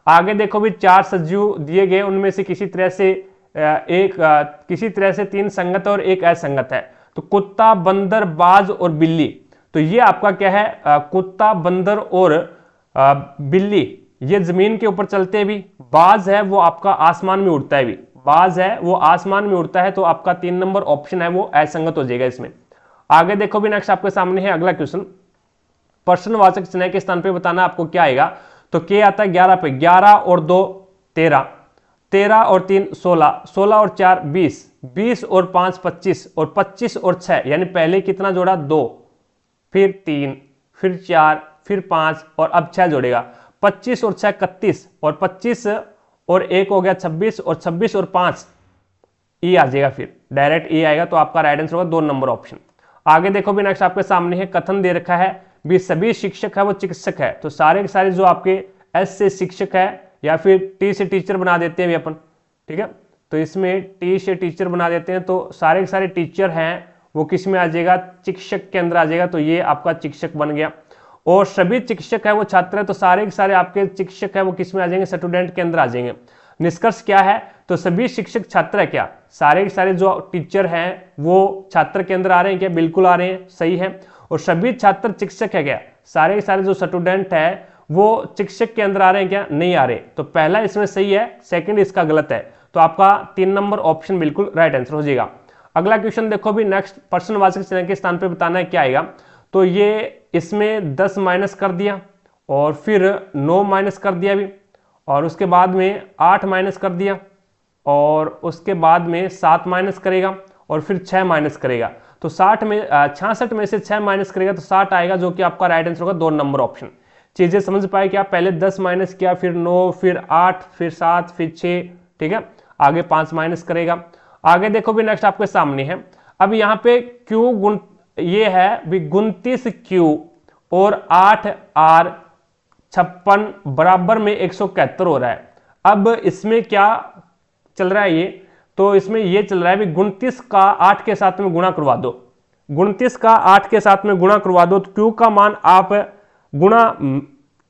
आगे देखो भी 4 सजीव दिए गए, उनमें से किसी तरह से 3 संगत और 1 असंगत है। तो कुत्ता, बंदर, बाज और बिल्ली, तो ये आपका क्या है, कुत्ता, बंदर और बिल्ली ये जमीन के ऊपर चलते हैं भी, बाज है वो आपका आसमान में उड़ता है भी, बाज है वो आसमान में उड़ता है, तो आपका 3 नंबर ऑप्शन है वो असंगत हो जाएगा इसमें। आगे देखो भी नेक्स्ट आपके सामने है अगला क्वेश्चन, प्रश्नवाचक चिन्ह के स्थान पे बताना आपको क्या आएगा। तो क्या आता है 11 पे, 11 और 2 13, 13 और 3 16, 16 और 4 20, 20 और 5 25, और 25 और 6, यानी पहले कितना जोड़ा 2, फिर 3, फिर 4, फिर 5, और अब 6 जोड़ेगा, 25 और 6 31, और 25 और 1 हो गया 26, और 26 और 5 ई आ जाएगा, फिर डायरेक्ट ई आएगा, तो आपका राइट आंसर होगा 2 नंबर ऑप्शन। आगे देखो भी नेक्स्ट आपके सामने है, कथन दे रखा है भी सभी शिक्षक है वो चिकित्सक है, तो सारे के सारे जो आपके एस से शिक्षक है या फिर टी से टीचर बना देते हैं भी अपन, ठीक है, तो इसमें टी से टीचर बना देते हैं, तो सारे के सारे टीचर हैं वो किस में आ जाएगा, शिक्षक के अंदर आ जाएगा, तो ये आपका शिक्षक बन गया। और सभी शिक्षक है वो छात्र है, तो सारे के सारे आपके शिक्षक है वो किस में आ जाएंगे, स्टूडेंट के अंदर आ जाएंगे। निष्कर्ष क्या है, तो सभी शिक्षक छात्र है क्या, सारे के सारे जो टीचर हैं वो छात्र के अंदर आ रहे हैं क्या, बिल्कुल आ रहे हैं, सही है। और सभी छात्र शिक्षक है क्या, सारे के सारे जो स्टूडेंट है वो शिक्षक के अंदर आ रहे हैं क्या, नहीं आ रहे, तो पहला इसमें सही है, सेकंड इसका गलत है, तो आपका 3 नंबर ऑप्शन बिल्कुल राइट आंसर हो जाएगा। अगला क्वेश्चन देखो भी नेक्स्ट, प्रश्नवाचक चिन्ह के स्थान पे बताना है क्या आएगा। तो ये इसमें 10 माइनस कर दिया, और फिर 9 माइनस कर दिया भी, और उसके बाद में 8 माइनस कर दिया, और उसके बाद में 7 माइनस करेगा, और फिर 6 माइनस करेगा, तो 66 में से 6 माइनस करेगा तो 60 आएगा, जो कि आपका राइट आंसर होगा 2 नंबर ऑप्शन। चीजें समझ पाए क्या, पहले 10 माइनस किया, फिर 9, फिर 8, फिर 7, फिर 6, ठीक है, आगे 5 माइनस करेगा। आगे देखो भी नेक्स्ट आपके सामने है, अब यहाँ पे क्यू गुण ये है भी 29 क्यू और 8 आर 56 बराबर में 171 हो रहा है। अब इसमें क्या चल रहा है ये, तो इसमें ये चल रहा है भी 29 का 8 के साथ में गुणा करवा दो, 29 का 8 के साथ में गुणा करवा दो तो Q का मान आप गुणा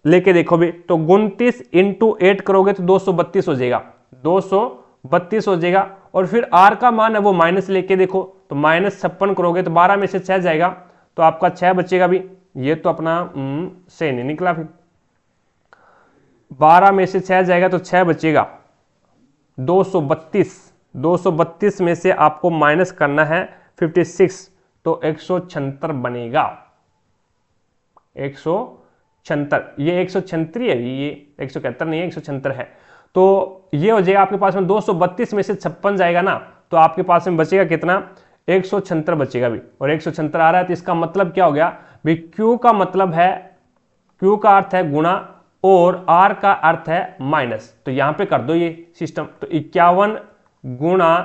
लेके देखो भी, तो 29 इंटू 8 करोगे तो 232 हो जाएगा, 232 हो जाएगा। और फिर R का मान है वो माइनस लेके देखो तो -56 करोगे तो 12 में से 6 जाएगा तो आपका 6 बचेगा भी। ये तो अपना सही नहीं निकला, फिर 12 में से 6 जाएगा तो 6 बचेगा, 232 में से आपको माइनस करना है 56 तो 176 बनेगा, 176। ये 176 है, ये 171 नहीं है, 176 है। तो ये हो जाएगा आपके पास में 232 में से 56 जाएगा ना तो आपके पास में बचेगा कितना, 176 बचेगा भी। और 176 आ रहा है तो इसका मतलब क्या हो गया भाई, Q का मतलब है, Q का अर्थ है गुणा और R का अर्थ है माइनस। तो यहां पे कर दो ये सिस्टम, तो 51 गुणा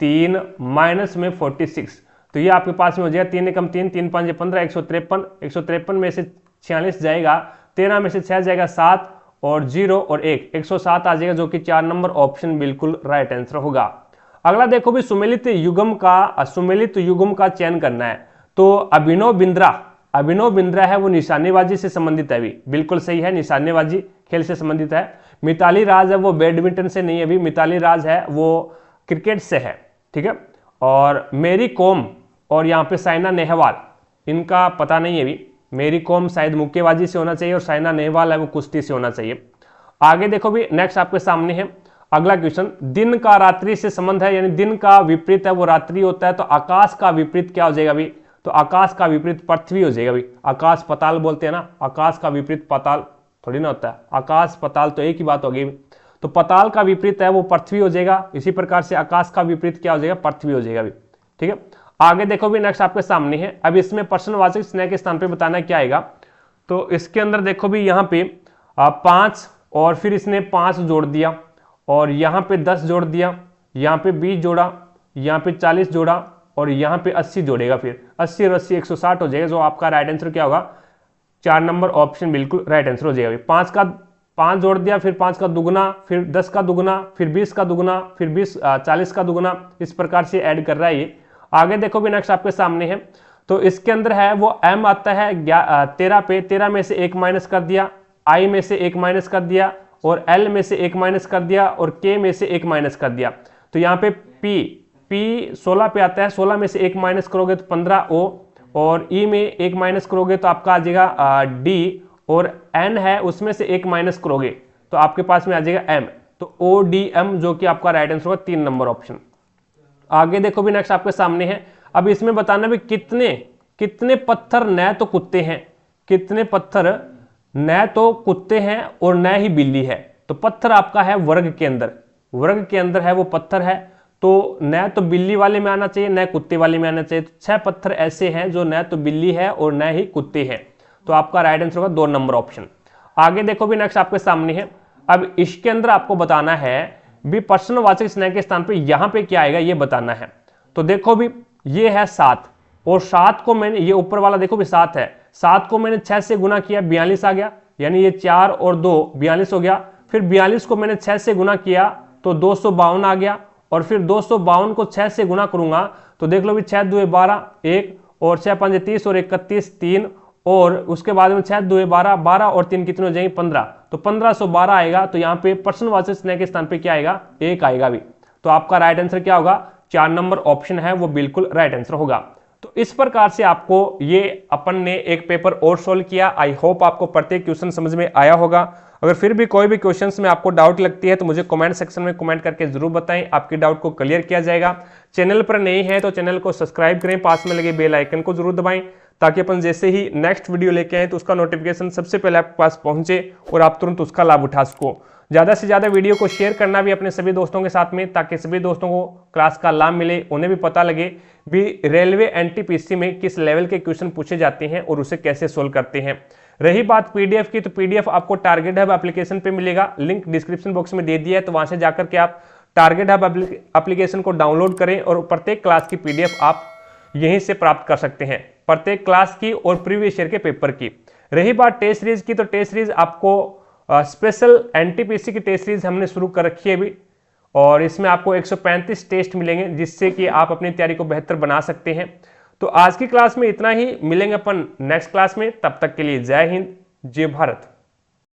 3 माइनस में 46, तो ये आपके पास में हो जाएगा 3 एकम 3, 3 5 15, 153, 153 में से 46 जाएगा, 13 में से 6 जाएगा 7 और 0 और 1, 107 आ जाएगा, जो कि 4 नंबर ऑप्शन बिल्कुल राइट आंसर होगा। अगला देखो भी सुमेलित युग्म का चयन करना है। तो अभिनव बिंद्रा है वो निशानेबाजी से संबंधित है, भी बिल्कुल सही है, निशानेबाजी खेल से संबंधित है। मिताली राज है वो बैडमिंटन से नहीं है, अभी मिताली राज है वो क्रिकेट से है, ठीक है। और मेरी कॉम और यहाँ पे साइना नेहवाल, इनका पता नहीं है भी, मेरी कॉम शायद मुक्केबाजी से होना चाहिए और साइना नेहवाल है वो कुश्ती से होना चाहिए। आगे देखो भी, नेक्स्ट आपके सामने है अगला क्वेश्चन, दिन का रात्रि से संबंध है, यानी दिन का विपरीत है वो रात्रि होता है, तो आकाश का विपरीत क्या हो जाएगा भी, तो आकाश का विपरीत पृथ्वी हो जाएगा भी। आकाश पताल बोलते हैं ना, आकाश का विपरीत पाताल थोड़ी ना होता है, आकाश पताल तो एक ही बात होगी। तो पताल का विपरीत है वो पृथ्वी हो जाएगा, इसी प्रकार से आकाश का विपरीत क्या हो जाएगा, पृथ्वी हो जाएगा भी, ठीक है। आगे देखो भी, नेक्स्ट आपके सामने है, अब इसमें प्रश्नवाचक स्नेह के स्थान पे बताना क्या आएगा। तो इसके अंदर देखो भी, यहाँ पे 5 और फिर इसने 5 जोड़ दिया और यहाँ पे 10 जोड़ दिया, यहाँ पे 20 जोड़ा, यहाँ पे 40 जोड़ा और यहाँ पे 80 जोड़ेगा, फिर 80 और 80 160 हो जाएगा, जो आपका राइट आंसर क्या होगा, 4 नंबर ऑप्शन बिल्कुल राइट आंसर हो जाएगा। 5 का 5 जोड़ दिया, फिर 5 का दुगुना, फिर 10 का दुगुना, फिर 20 का दुगुना, फिर 40 का दुगुना, इस प्रकार से ऐड कर रहा है ये। आगे देखो भी, नेक्स्ट आपके सामने है, तो इसके अंदर है वो m आता है 13 पे, 13 में से 1 माइनस कर दिया, i में से 1 माइनस कर दिया और l में से 1 माइनस कर दिया और k में से 1 माइनस कर दिया। तो यहाँ पे p 16 पे आता है, 16 में से 1 माइनस करोगे तो 15 o और e में 1 माइनस करोगे तो आपका आ जाएगा d और n है उसमें से 1 माइनस करोगे तो आपके पास में आ जाएगा m, तो ODM जो कि आपका राइट आंसर होगा 3 नंबर ऑप्शन। आगे देखो भी, नेक्स्ट आपके सामने है, अब इसमें बताना भी कितने पत्थर न तो कुत्ते हैं, कितने पत्थर न तो कुत्ते हैं और न ही बिल्ली है। तो पत्थर आपका है वर्ग के अंदर है वो पत्थर है, तो न तो बिल्ली वाले में आना चाहिए न कुत्ते वाले में आना चाहिए। तो 6 पत्थर ऐसे हैं जो न तो बिल्ली है और न ही कुत्ते हैं, तो आपका राइट आंसर होगा 2 नंबर ऑप्शन। आगे देखो भी, नेक्स्ट आपके सामने है, अब इसके अंदर आपको बताना है भी प्रश्नवाचक स्नेह के स्थान पे यहां पे क्या आएगा ये बताना है। तो देखो भी, ये है 7 और 7 को मैंने, ये ऊपर वाला देखो भी 7 है, 7 को मैंने 6 से गुना किया 42 आ गया, यानी ये 4 और 2 42 हो गया। फिर 42 को मैंने 6 से गुना किया तो 252 आ गया और फिर 252 को 6 से गुना करूंगा तो देख लो भी 6 2 12 1 और 6 5 30 और 31 3 और उसके बाद में 6 2 12 12 और 3 कितने हो जाएंगे 15, तो 1512 आएगा। तो यहाँ पे प्रश्नवाचक स्नेह के स्थान पे क्या आएगा, 1 आएगा भी। तो आपका राइट आंसर क्या होगा, 4 नंबर ऑप्शन है वो बिल्कुल राइट आंसर होगा। तो इस प्रकार से आपको ये अपन ने एक पेपर और सोल्व किया। आई होप आपको प्रत्येक क्वेश्चन समझ में आया होगा। अगर फिर भी कोई भी क्वेश्चंस में आपको डाउट लगती है तो मुझे कमेंट सेक्शन में कमेंट करके जरूर बताएं, आपके डाउट को क्लियर किया जाएगा। चैनल पर नए हैं तो चैनल को सब्सक्राइब करें, पास में लगे बेल आइकन को जरूर दबाएं ताकि अपन जैसे ही नेक्स्ट वीडियो लेके आए तो उसका नोटिफिकेशन सबसे पहले आपके पास पहुंचे और आप तुरंत उसका लाभ उठा सको। ज़्यादा से ज़्यादा वीडियो को शेयर करना भी अपने सभी दोस्तों के साथ में, ताकि सभी दोस्तों को क्लास का लाभ मिले, उन्हें भी पता लगे भी रेलवे एनटीपीसी में किस लेवल के क्वेश्चन पूछे जाते हैं और उसे कैसे सोल्व करते हैं। रही बात पीडीएफ की, तो पीडीएफ आपको टारगेट हब एप्लीकेशन पे मिलेगा, लिंक डिस्क्रिप्शन बॉक्स में दे दिया है, तो वहां से जाकर के आप टारगेट हब एप्लीकेशन को डाउनलोड करें और प्रत्येक क्लास की पीडीएफ आप यहीं से प्राप्त कर सकते हैं, प्रत्येक क्लास की और प्रीवियस ईयर के पेपर की। रही बात टेस्ट सीरीज की, तो टेस्ट सीरीज आपको स्पेशल एनटीपीसी की टेस्ट सीरीज हमने शुरू कर रखी है अभी, और इसमें आपको 135 टेस्ट मिलेंगे जिससे कि आप अपनी तैयारी को बेहतर बना सकते हैं। तो आज की क्लास में इतना ही, मिलेंगे अपन नेक्स्ट क्लास में, तब तक के लिए जय हिंद, जय भारत।